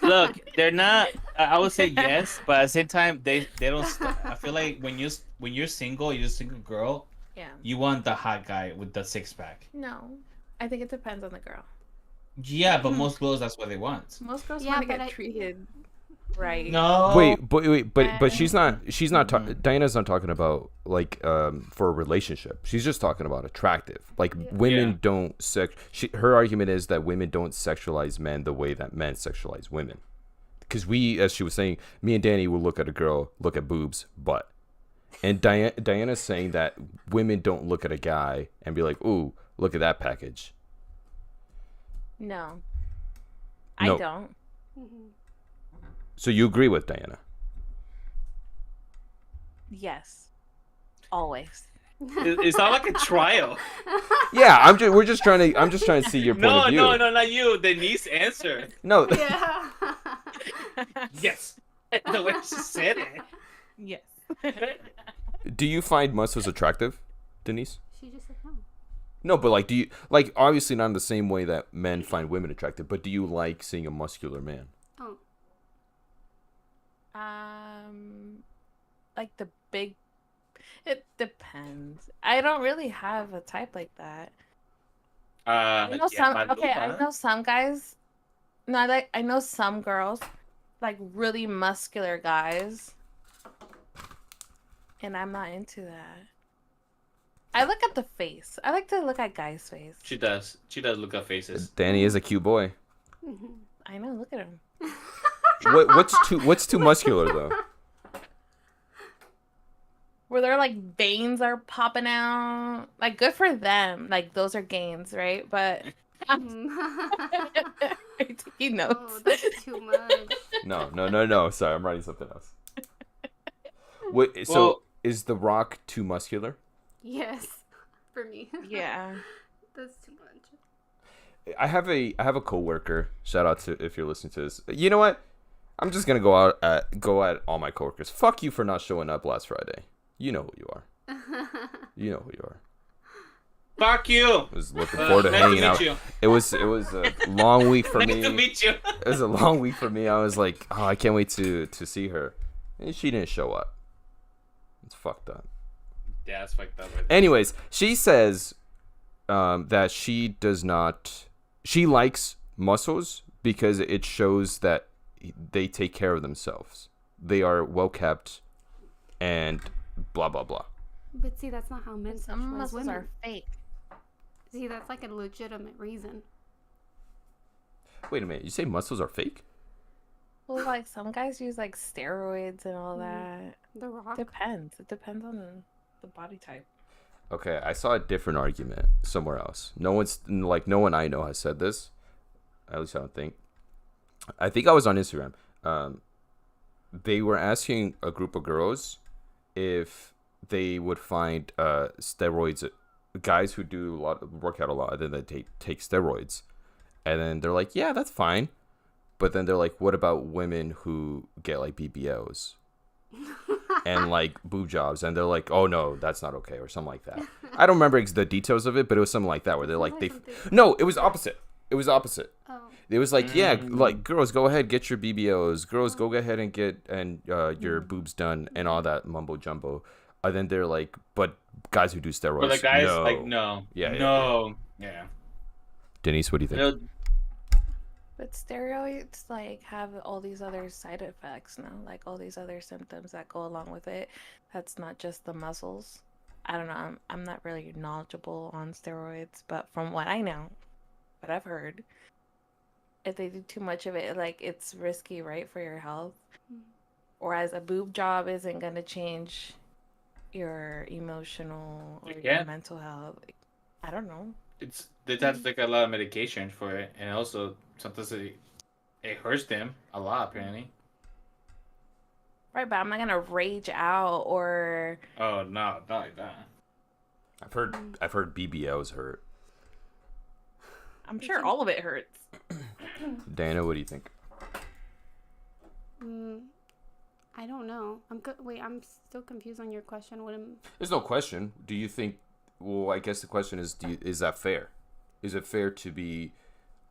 [SPEAKER 2] Look, they're not. I would say yes, but at the same time, they don't. I feel like when you're single, you're a single girl.
[SPEAKER 4] yeah.
[SPEAKER 2] You want the hot guy with the 6-pack.
[SPEAKER 4] No, I think it depends on the girl.
[SPEAKER 2] Yeah, but most girls, that's what they want.
[SPEAKER 4] Most girls
[SPEAKER 3] Yeah,
[SPEAKER 4] want to
[SPEAKER 3] but
[SPEAKER 4] get treated
[SPEAKER 5] right?
[SPEAKER 2] No.
[SPEAKER 1] But she's not Diana's not talking about like for a relationship. She's just talking about attractive. Like women don't her argument is that women don't sexualize men the way that men sexualize women. Because we, as she was saying, me and Danny will look at a girl, look at boobs, butt. And Diana's saying that women don't look at a guy and be like, ooh, look at that package.
[SPEAKER 5] No.
[SPEAKER 1] No.
[SPEAKER 5] I don't.
[SPEAKER 1] So you agree with Diana?
[SPEAKER 5] Yes. Always.
[SPEAKER 2] It's not like a trial.
[SPEAKER 1] Yeah, I'm just trying to see your point of view.
[SPEAKER 2] No, not you. Denise answer.
[SPEAKER 1] No.
[SPEAKER 3] Yeah.
[SPEAKER 2] Yes. The way she said it.
[SPEAKER 5] Yes.
[SPEAKER 1] Do you find muscles attractive, Denise?
[SPEAKER 3] She just said no.
[SPEAKER 1] No, but like, do you like obviously not in the same way that men find women attractive, but do you like seeing a muscular man?
[SPEAKER 3] Oh.
[SPEAKER 5] Like the big. It depends. I don't really have a type like that. I know some. Okay, I know some guys. No, I know some girls, like really muscular guys, and I'm not into that. I look at the face. I like to look at guys' face.
[SPEAKER 2] She does. She does look at faces.
[SPEAKER 1] Danny is a cute boy.
[SPEAKER 5] I know. Look at him.
[SPEAKER 1] What's too muscular though?
[SPEAKER 5] Where their like veins are popping out. Like good for them. Like those are gains, right? But are you taking notes?
[SPEAKER 3] Oh, that's too much.
[SPEAKER 1] No. Sorry, I'm writing something else. So is The Rock too muscular?
[SPEAKER 3] Yes, for me.
[SPEAKER 5] Yeah.
[SPEAKER 3] That's too much.
[SPEAKER 1] I have a coworker. Shout out to if you're listening to this. You know what? I'm just gonna go at all my coworkers. Fuck you for not showing up last Friday. You know who you are. You know who you are.
[SPEAKER 2] Fuck you.
[SPEAKER 1] I was looking forward to hanging out. It was a long week for me.
[SPEAKER 2] Nice to meet you.
[SPEAKER 1] It was a long week for me. I was like, oh, I can't wait to see her, and she didn't show up. It's fucked up.
[SPEAKER 2] Yeah, it's fucked up. Right there.
[SPEAKER 1] Anyways, she says that she does not. She likes muscles because it shows that they take care of themselves. They are well kept, and blah blah blah.
[SPEAKER 3] But see, that's not how men
[SPEAKER 5] Some
[SPEAKER 3] sexualize
[SPEAKER 5] muscles
[SPEAKER 3] women.
[SPEAKER 5] are fake.
[SPEAKER 3] See, that's like a legitimate reason.
[SPEAKER 1] Wait a minute, you say muscles are fake?
[SPEAKER 5] Well, like some guys use like steroids and all that.
[SPEAKER 3] The Rock.
[SPEAKER 5] Depends. It depends on the body type.
[SPEAKER 1] Okay, I saw a different argument somewhere else. No one I know has said this. At least I don't think. I think I was on Instagram. They were asking a group of girls if they would find steroids, guys who do workout a lot, and then they take steroids, and then they're like, yeah, that's fine. But then they're like, what about women who get like BBLs and like boob jobs? And they're like, oh no, that's not okay, or something like that. I don't remember the details of it, but it was something like that where they're like, no, it was opposite. It was opposite.
[SPEAKER 3] Oh.
[SPEAKER 1] It was like, yeah, like girls, go ahead, get your BBLs. Girls, go ahead and get your boobs done and all that mumbo jumbo. And then they're like, but guys who do steroids,
[SPEAKER 2] But the guys
[SPEAKER 1] no.
[SPEAKER 2] like no.
[SPEAKER 1] Yeah. Denise, what do you think?
[SPEAKER 5] But steroids like have all these other side effects now, like all these other symptoms that go along with it. That's not just the muscles. I don't know. I'm not really knowledgeable on steroids, but from what I know, what I've heard, if they do too much of it, like it's risky, right, for your health. Whereas a boob job isn't gonna change your emotional or your mental health. I don't know.
[SPEAKER 2] They have to take a lot of medication for it, and also sometimes it hurts them a lot apparently.
[SPEAKER 5] Right, but I'm not gonna rage out or.
[SPEAKER 2] Oh no, not like that.
[SPEAKER 1] I've heard BBLs hurt.
[SPEAKER 5] I'm sure all of it hurts.
[SPEAKER 1] Dana, what do you think?
[SPEAKER 3] I don't know. I'm still confused on your question.
[SPEAKER 1] There's no question. Do you think? Well, I guess the question is, is that fair? Is it fair to be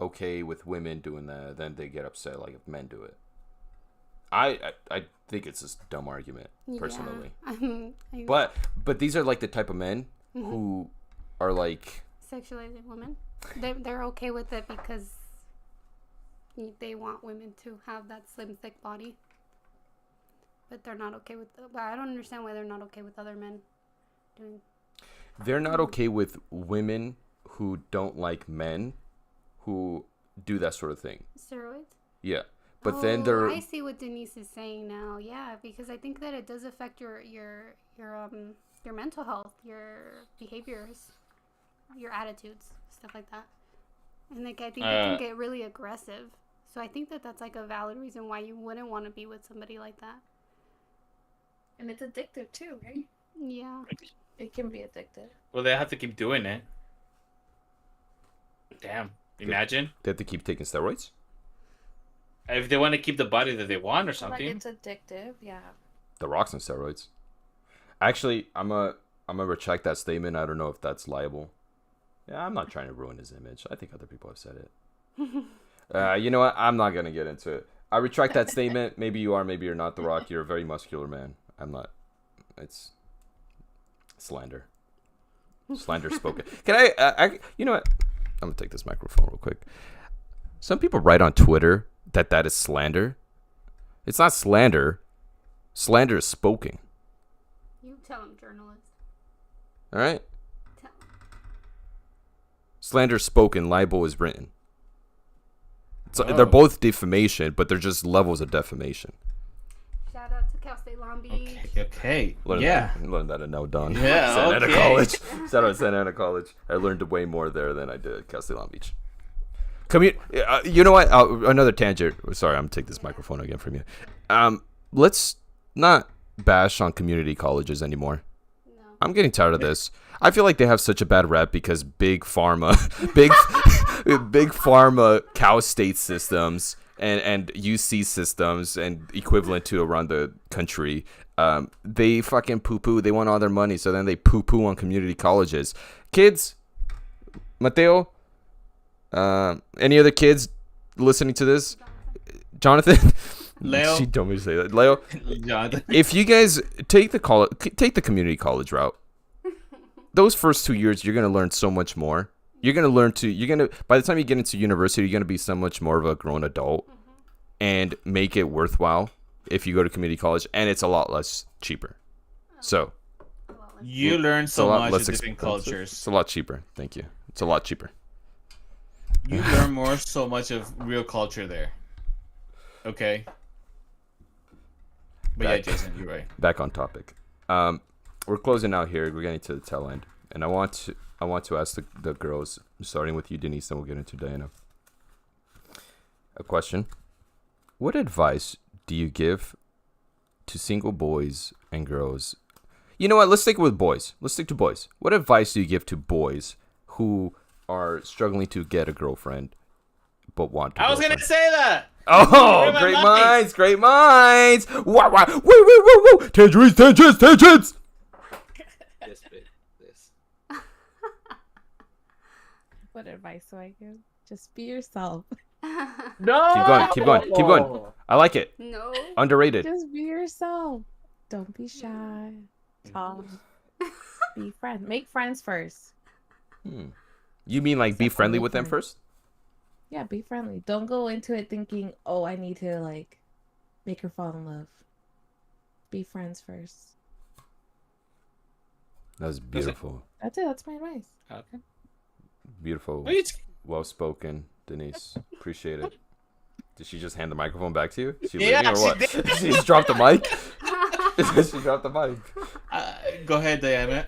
[SPEAKER 1] okay with women doing that, then they get upset like if men do it? I think it's a dumb argument, personally. But these are like the type of men who are like
[SPEAKER 3] sexualizing women. They're okay with it because they want women to have that slim, thick body. but they're not okay with. But I don't understand why they're not okay with other men doing.
[SPEAKER 1] They're not okay with women who don't like men who do that sort of thing.
[SPEAKER 3] Steroids?
[SPEAKER 1] Yeah. But then they're...
[SPEAKER 3] I see what Denise is saying now. Yeah, because I think that it does affect your mental health, your behaviors, your attitudes, stuff like that. And like I think it can get really aggressive. So I think that that's like a valid reason why you wouldn't want to be with somebody like that.
[SPEAKER 4] And it's addictive too, right?
[SPEAKER 3] Yeah.
[SPEAKER 5] It can be addictive.
[SPEAKER 2] Well, they have to keep doing it. Damn. Imagine.
[SPEAKER 1] They have to keep taking steroids?
[SPEAKER 2] If they want to keep the body that they want or
[SPEAKER 5] Like
[SPEAKER 2] something.
[SPEAKER 5] it's addictive, yeah.
[SPEAKER 1] The Rock's on steroids. Actually, I'm gonna recheck that statement. I don't know if that's liable. Yeah, I'm not trying to ruin his image. I think other people have said it. You know what? I'm not gonna get into it. I retract that statement. Maybe you are, maybe you're not. The Rock, you're a very muscular man. I'm not. It's slander. Slander spoken. Can I? You know what? I'm gonna take this microphone real quick. Some people write on Twitter that is slander. It's not slander. Slander is spoken.
[SPEAKER 3] You tell him, journalist.
[SPEAKER 1] All right.
[SPEAKER 3] Tell him.
[SPEAKER 1] Slander is spoken. Libel is written. So they're both defamation, but they're just levels of defamation.
[SPEAKER 3] Shout out to Cal State Long Beach.
[SPEAKER 2] Okay.
[SPEAKER 1] Learned
[SPEAKER 2] Yeah.
[SPEAKER 1] that at No Done.
[SPEAKER 2] Yeah,
[SPEAKER 1] Santa Ana
[SPEAKER 2] okay.
[SPEAKER 1] College. Shout out to Santa Ana College. I learned way more there than I did at Cal State Long Beach. You know what? Another tangent. Sorry, I'm gonna take this microphone again from you. Let's not bash on community colleges anymore.
[SPEAKER 3] No.
[SPEAKER 1] I'm getting tired of this. I feel like they have such a bad rep because big pharma, big pharma Cal State systems and UC systems and equivalent to around the country. They fucking poo-poo. They want all their money, so then they poo-poo on community colleges. Kids, Mateo, any other kids listening to this? Jonathan?
[SPEAKER 2] Leo.
[SPEAKER 1] She told me to say that. Leo,
[SPEAKER 2] Jonathan.
[SPEAKER 1] if you guys take the community college route, those first 2 years, you're going to learn so much more. By the time you get into university, you're going to be so much more of a grown adult and make it worthwhile if you go to community college, and it's a lot less cheaper. So
[SPEAKER 2] You learn
[SPEAKER 1] it's a
[SPEAKER 2] so
[SPEAKER 1] lot
[SPEAKER 2] much
[SPEAKER 1] less
[SPEAKER 2] of different
[SPEAKER 1] expensive.
[SPEAKER 2] cultures.
[SPEAKER 1] It's a lot cheaper. Thank you. It's a lot cheaper.
[SPEAKER 2] You learn so much of real culture there. Okay. But yeah, Jason, you're right.
[SPEAKER 1] Back on topic. We're closing out here. We're getting to the tail end, and I want to ask the girls, starting with you, Denise, and we'll get into Diana. A question: what advice do you give to single boys and girls? You know what? Let's stick with boys. Let's stick to boys. What advice do you give to boys who are struggling to get a girlfriend but want?
[SPEAKER 2] I was gonna say that.
[SPEAKER 1] Oh, great minds! Wow! Woo! Tangents!
[SPEAKER 2] This bit, this.
[SPEAKER 5] What advice do I give? Just be yourself.
[SPEAKER 2] No.
[SPEAKER 1] Keep going. I like it.
[SPEAKER 3] No.
[SPEAKER 1] Underrated.
[SPEAKER 5] Just be yourself. Don't be shy. Talk. Be friends. Make friends first.
[SPEAKER 1] You mean like be
[SPEAKER 5] Except for
[SPEAKER 1] friendly
[SPEAKER 5] your
[SPEAKER 1] with them
[SPEAKER 5] friend.
[SPEAKER 1] first?
[SPEAKER 5] Yeah, be friendly. Don't go into it thinking, oh, I need to like make her fall in love. Be friends first.
[SPEAKER 1] That's beautiful.
[SPEAKER 5] That's it. That's my advice.
[SPEAKER 2] Okay.
[SPEAKER 1] Beautiful.
[SPEAKER 2] What are you
[SPEAKER 1] Well spoken, Denise. Appreciate it. Did she just hand the microphone back to you? She
[SPEAKER 2] Yeah,
[SPEAKER 1] leaving or what?
[SPEAKER 2] she did.
[SPEAKER 1] She just dropped the mic? She dropped the mic.
[SPEAKER 2] Go ahead, Diana.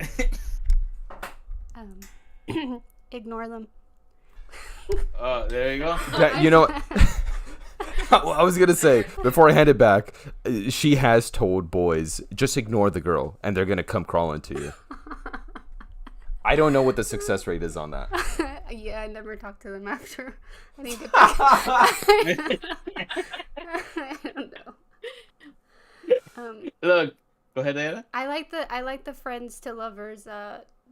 [SPEAKER 3] Ignore them.
[SPEAKER 2] There you go.
[SPEAKER 1] Yeah, you know what? I was going to say, before I hand it back, she has told boys, just ignore the girl, and they're going to come crawling to you. I don't know what the success rate is on that.
[SPEAKER 3] Yeah, I never talked to them after. I didn't get back. I don't know.
[SPEAKER 2] Look, go ahead, Diana.
[SPEAKER 3] I like the friends to lovers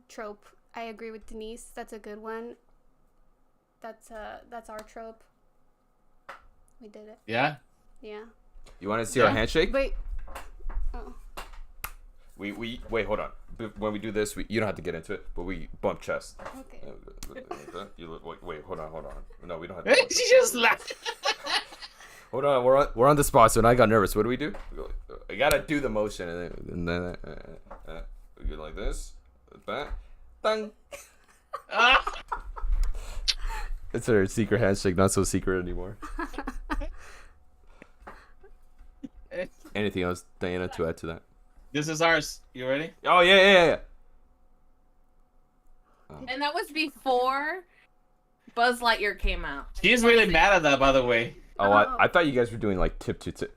[SPEAKER 3] trope. I agree with Denise. That's a good one. That's our trope. We did it.
[SPEAKER 2] Yeah.
[SPEAKER 3] Yeah.
[SPEAKER 1] You want to see our handshake?
[SPEAKER 3] Wait. Oh.
[SPEAKER 1] We wait, hold on. When we do this, you don't have to get into it, but we bump chest.
[SPEAKER 3] Okay.
[SPEAKER 1] You look, wait, hold on. No, we don't have to.
[SPEAKER 2] She just laughed.
[SPEAKER 1] Hold on, we're on the spot, so I got nervous. What do we do? I gotta do the motion, and then we go like this, that, dang. It's our secret handshake, not so secret anymore. Anything else, Diana, to add to that?
[SPEAKER 2] This is ours. You ready?
[SPEAKER 1] Oh yeah.
[SPEAKER 4] And that was before Buzz Lightyear came out.
[SPEAKER 2] She's really mad at that, by the way.
[SPEAKER 1] Oh, I thought you guys were doing like tip to tip.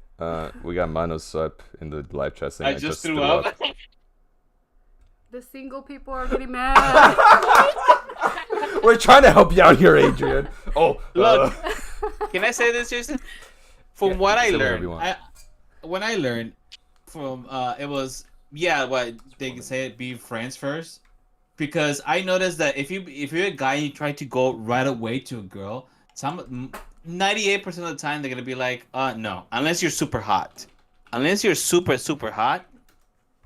[SPEAKER 1] We got Manos up in the live chat saying
[SPEAKER 2] I just threw up.
[SPEAKER 3] The single people are getting mad.
[SPEAKER 1] We're trying to help you out here, Adrian. Oh,
[SPEAKER 2] Look. Can I say this, Jason? From what I
[SPEAKER 1] say whatever you
[SPEAKER 2] learned,
[SPEAKER 1] want.
[SPEAKER 2] when I learned from it was what they can say, be friends first, because I noticed that if you're a guy and you try to go right away to a girl, 98% of the time they're gonna be like, no, unless you're super hot. Unless you're super hot,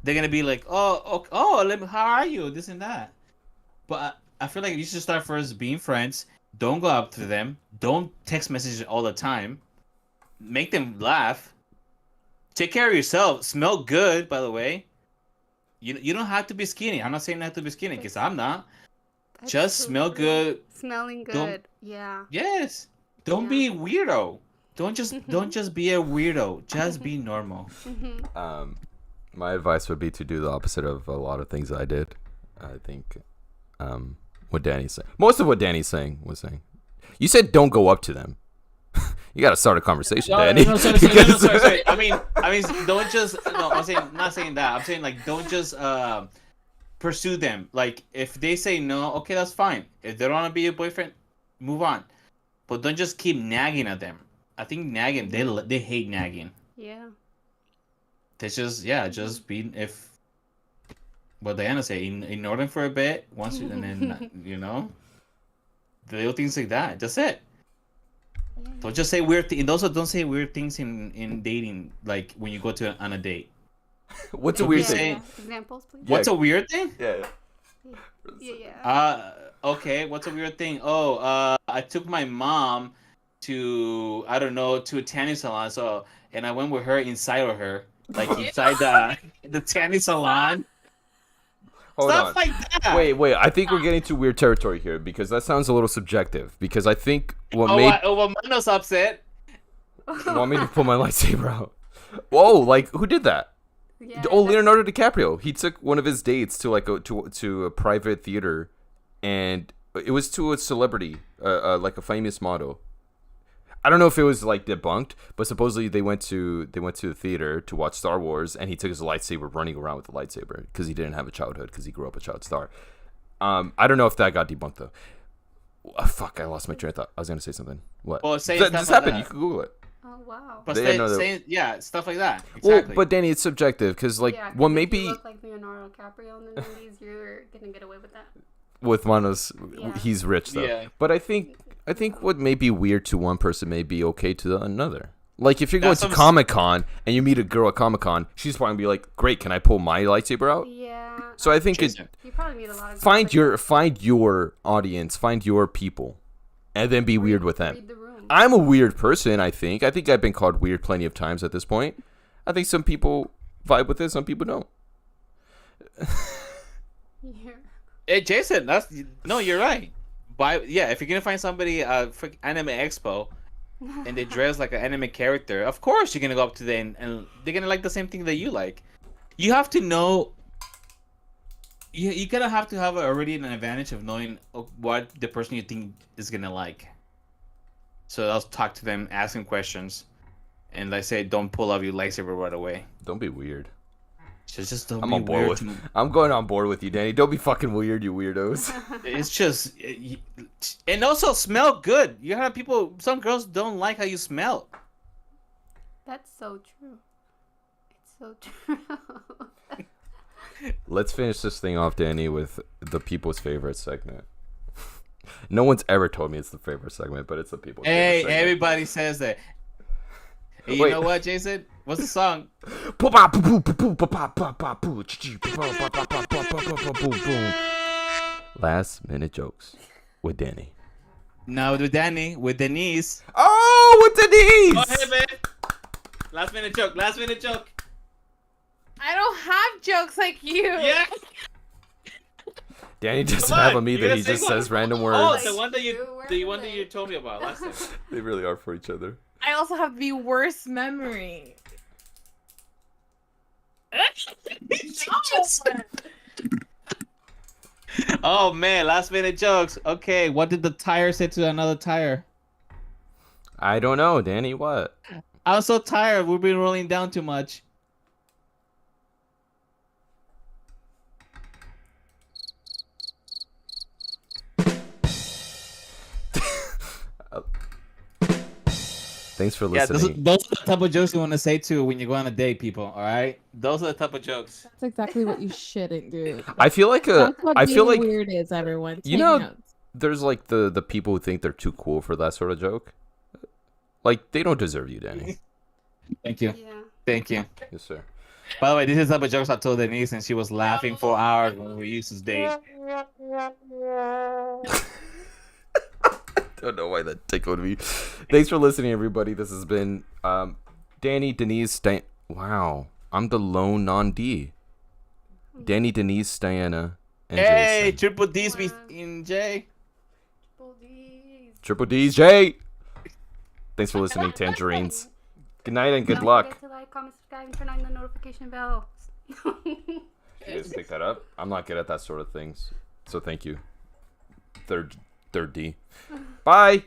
[SPEAKER 2] they're gonna be like, oh, how are you, this and that. But I feel like you should start first being friends. Don't go up to them. Don't text messages all the time. Make them laugh. Take care of yourself. Smell good, by the way. You don't have to be skinny. I'm not saying you have to be skinny, because I'm not.
[SPEAKER 3] That's
[SPEAKER 2] Just
[SPEAKER 3] so
[SPEAKER 2] smell
[SPEAKER 3] true.
[SPEAKER 2] good.
[SPEAKER 3] Smelling good.
[SPEAKER 2] Don't-
[SPEAKER 3] Yeah.
[SPEAKER 2] Yes. Don't be a weirdo. Don't just be a weirdo. Just be normal.
[SPEAKER 1] My advice would be to do the opposite of a lot of things I did. I think what Danny's saying. Most of what Danny's saying was saying. You said don't go up to them. You got to start a conversation, Danny.
[SPEAKER 2] Sorry. I mean, don't just. No, not saying that. I'm saying like don't just pursue them. Like if they say no, okay, that's fine. If they don't want to be your boyfriend, move on. But don't just keep nagging at them. I think nagging, they hate nagging.
[SPEAKER 3] Yeah.
[SPEAKER 2] They just be if. What Diana say, ignore them for a bit once, and then the little things like that. That's it.
[SPEAKER 3] Yeah.
[SPEAKER 2] Don't just say weird things. Also, don't say weird things in dating. Like when you go on a date.
[SPEAKER 1] What's a weird
[SPEAKER 2] Yeah.
[SPEAKER 1] thing?
[SPEAKER 3] Examples, please.
[SPEAKER 2] What's a weird thing?
[SPEAKER 1] Yeah.
[SPEAKER 3] Yeah.
[SPEAKER 2] Okay. What's a weird thing? Oh, I took my mom to a tanning salon. And I went with her inside of her, like inside the tanning salon.
[SPEAKER 1] Hold
[SPEAKER 2] Stuff
[SPEAKER 1] on.
[SPEAKER 2] like that.
[SPEAKER 1] Wait. I think we're getting to weird territory here because that sounds a little subjective. Because I think what made
[SPEAKER 2] Mano's upset.
[SPEAKER 1] you want me to pull my lightsaber out. Whoa! Like who did that?
[SPEAKER 3] Yeah,
[SPEAKER 1] Oh, Leonardo DiCaprio. He took one of his dates to like to a private theater, and it was to a celebrity, like a famous model. I don't know if it was like debunked, but supposedly they went to the theater to watch Star Wars, and he took his lightsaber, running around with the lightsaber because he didn't have a childhood because he grew up a child star. I don't know if that got debunked though. Fuck! I lost my train of thought. I was gonna say something. What?
[SPEAKER 2] Well, say
[SPEAKER 1] This
[SPEAKER 2] stuff like
[SPEAKER 1] happened.
[SPEAKER 2] that.
[SPEAKER 1] You can Google it.
[SPEAKER 3] Oh wow.
[SPEAKER 2] But
[SPEAKER 1] They didn't know that-
[SPEAKER 2] saying stuff like that.
[SPEAKER 1] Well,
[SPEAKER 2] Exactly.
[SPEAKER 1] but Danny, it's subjective because like,
[SPEAKER 3] Yeah, 'cause
[SPEAKER 1] well,
[SPEAKER 3] if
[SPEAKER 1] maybe
[SPEAKER 3] you look like Leonardo DiCaprio in the movies, you're gonna get away with that.
[SPEAKER 1] with Manos,
[SPEAKER 3] Yeah.
[SPEAKER 1] he's rich though.
[SPEAKER 2] Yeah.
[SPEAKER 1] But I think what may be weird to one person may be okay to another. Like if you're going
[SPEAKER 2] That's
[SPEAKER 1] to
[SPEAKER 2] what I'm
[SPEAKER 1] Comic-Con and you meet a girl at Comic-Con, she's probably gonna be like, "Great, can I pull my lightsaber out?"
[SPEAKER 3] Yeah.
[SPEAKER 1] So I think
[SPEAKER 2] Jason.
[SPEAKER 3] You probably meet a lot of
[SPEAKER 1] find
[SPEAKER 3] girls
[SPEAKER 1] your audience, find your people, and then be weird with them.
[SPEAKER 3] read the room.
[SPEAKER 1] I'm a weird person. I think I've been called weird plenty of times at this point. I think some people vibe with it, some people don't.
[SPEAKER 3] Yeah.
[SPEAKER 2] Hey, Jason, you're right. If you're gonna find somebody anime expo and they dress like an anime character, of course you're gonna go up to them and they're gonna like the same thing that you like. You have to know. You gotta have to have already an advantage of knowing what the person you think is gonna like. So I'll talk to them, ask them questions, and like say, don't pull out your lightsaber right away.
[SPEAKER 1] Don't be weird.
[SPEAKER 2] Just don't
[SPEAKER 1] I'm
[SPEAKER 2] be
[SPEAKER 1] on board
[SPEAKER 2] weird.
[SPEAKER 1] with. I'm going on board with you, Danny. Don't be fucking weird, you weirdos.
[SPEAKER 2] It's just, and also smell good. You have people. Some girls don't like how you smell.
[SPEAKER 3] That's so true. It's so true.
[SPEAKER 1] Let's finish this thing off, Danny, with the people's favorite segment. No one's ever told me it's the favorite segment, but it's the people's
[SPEAKER 2] Hey,
[SPEAKER 1] favorite segment.
[SPEAKER 2] everybody says that. Hey, you
[SPEAKER 1] Wait.
[SPEAKER 2] know what, Jason? What's the song?
[SPEAKER 1] Last minute jokes with Danny.
[SPEAKER 2] Now with Danny, with Denise.
[SPEAKER 1] Oh, with Denise.
[SPEAKER 2] Go ahead, man. Last minute joke. Last minute joke.
[SPEAKER 5] I don't have jokes like you.
[SPEAKER 2] Yeah.
[SPEAKER 1] Danny doesn't
[SPEAKER 2] Come
[SPEAKER 1] have
[SPEAKER 2] on,
[SPEAKER 1] them
[SPEAKER 2] you
[SPEAKER 1] either.
[SPEAKER 2] gotta
[SPEAKER 1] He
[SPEAKER 2] say
[SPEAKER 1] just
[SPEAKER 2] one.
[SPEAKER 1] says random
[SPEAKER 2] Oh,
[SPEAKER 1] words.
[SPEAKER 2] the one that you,
[SPEAKER 3] Where
[SPEAKER 2] the
[SPEAKER 3] were
[SPEAKER 2] one that
[SPEAKER 3] they?
[SPEAKER 2] you told me about last time.
[SPEAKER 1] They really are for each other.
[SPEAKER 5] I also have the worst memory.
[SPEAKER 2] Oh man, last minute jokes. Okay, what did the tire say to another tire?
[SPEAKER 1] I don't know, Danny. What?
[SPEAKER 2] I'm so tired. We've been rolling down too much.
[SPEAKER 1] Thanks for
[SPEAKER 2] Yeah,
[SPEAKER 1] listening.
[SPEAKER 2] those are the type of jokes you want to say to when you go on a date, people. All right, those are the type of jokes.
[SPEAKER 5] That's exactly what you shouldn't do.
[SPEAKER 1] I feel like
[SPEAKER 5] That's what
[SPEAKER 1] I feel
[SPEAKER 5] being
[SPEAKER 1] like
[SPEAKER 5] weird is, everyone.
[SPEAKER 1] you
[SPEAKER 5] Take
[SPEAKER 1] know-
[SPEAKER 5] notes.
[SPEAKER 1] there's like the people who think they're too cool for that sort of joke. Like they don't deserve you, Danny.
[SPEAKER 2] Thank you,
[SPEAKER 3] Yeah.
[SPEAKER 2] thank you.
[SPEAKER 1] Yes, sir.
[SPEAKER 2] By the way, this is the type of jokes I told Denise, and she was laughing for hours when we used to date.
[SPEAKER 1] Don't know why that tickled me. Thanks for listening, everybody. This has been Danny, Denise, Wow, I'm the lone non-D. Danny, Denise, Diana, and
[SPEAKER 2] Hey,
[SPEAKER 1] Jason.
[SPEAKER 2] Triple D's be in J.
[SPEAKER 1] Triple D's, J. Thanks for listening, Tangerines. Good night and good
[SPEAKER 3] Don't
[SPEAKER 1] luck.
[SPEAKER 3] forget to like, comment, subscribe, and turn on the notification bell.
[SPEAKER 1] You guys pick that up. I'm not good at that sort of things, so thank you. Third D. Bye.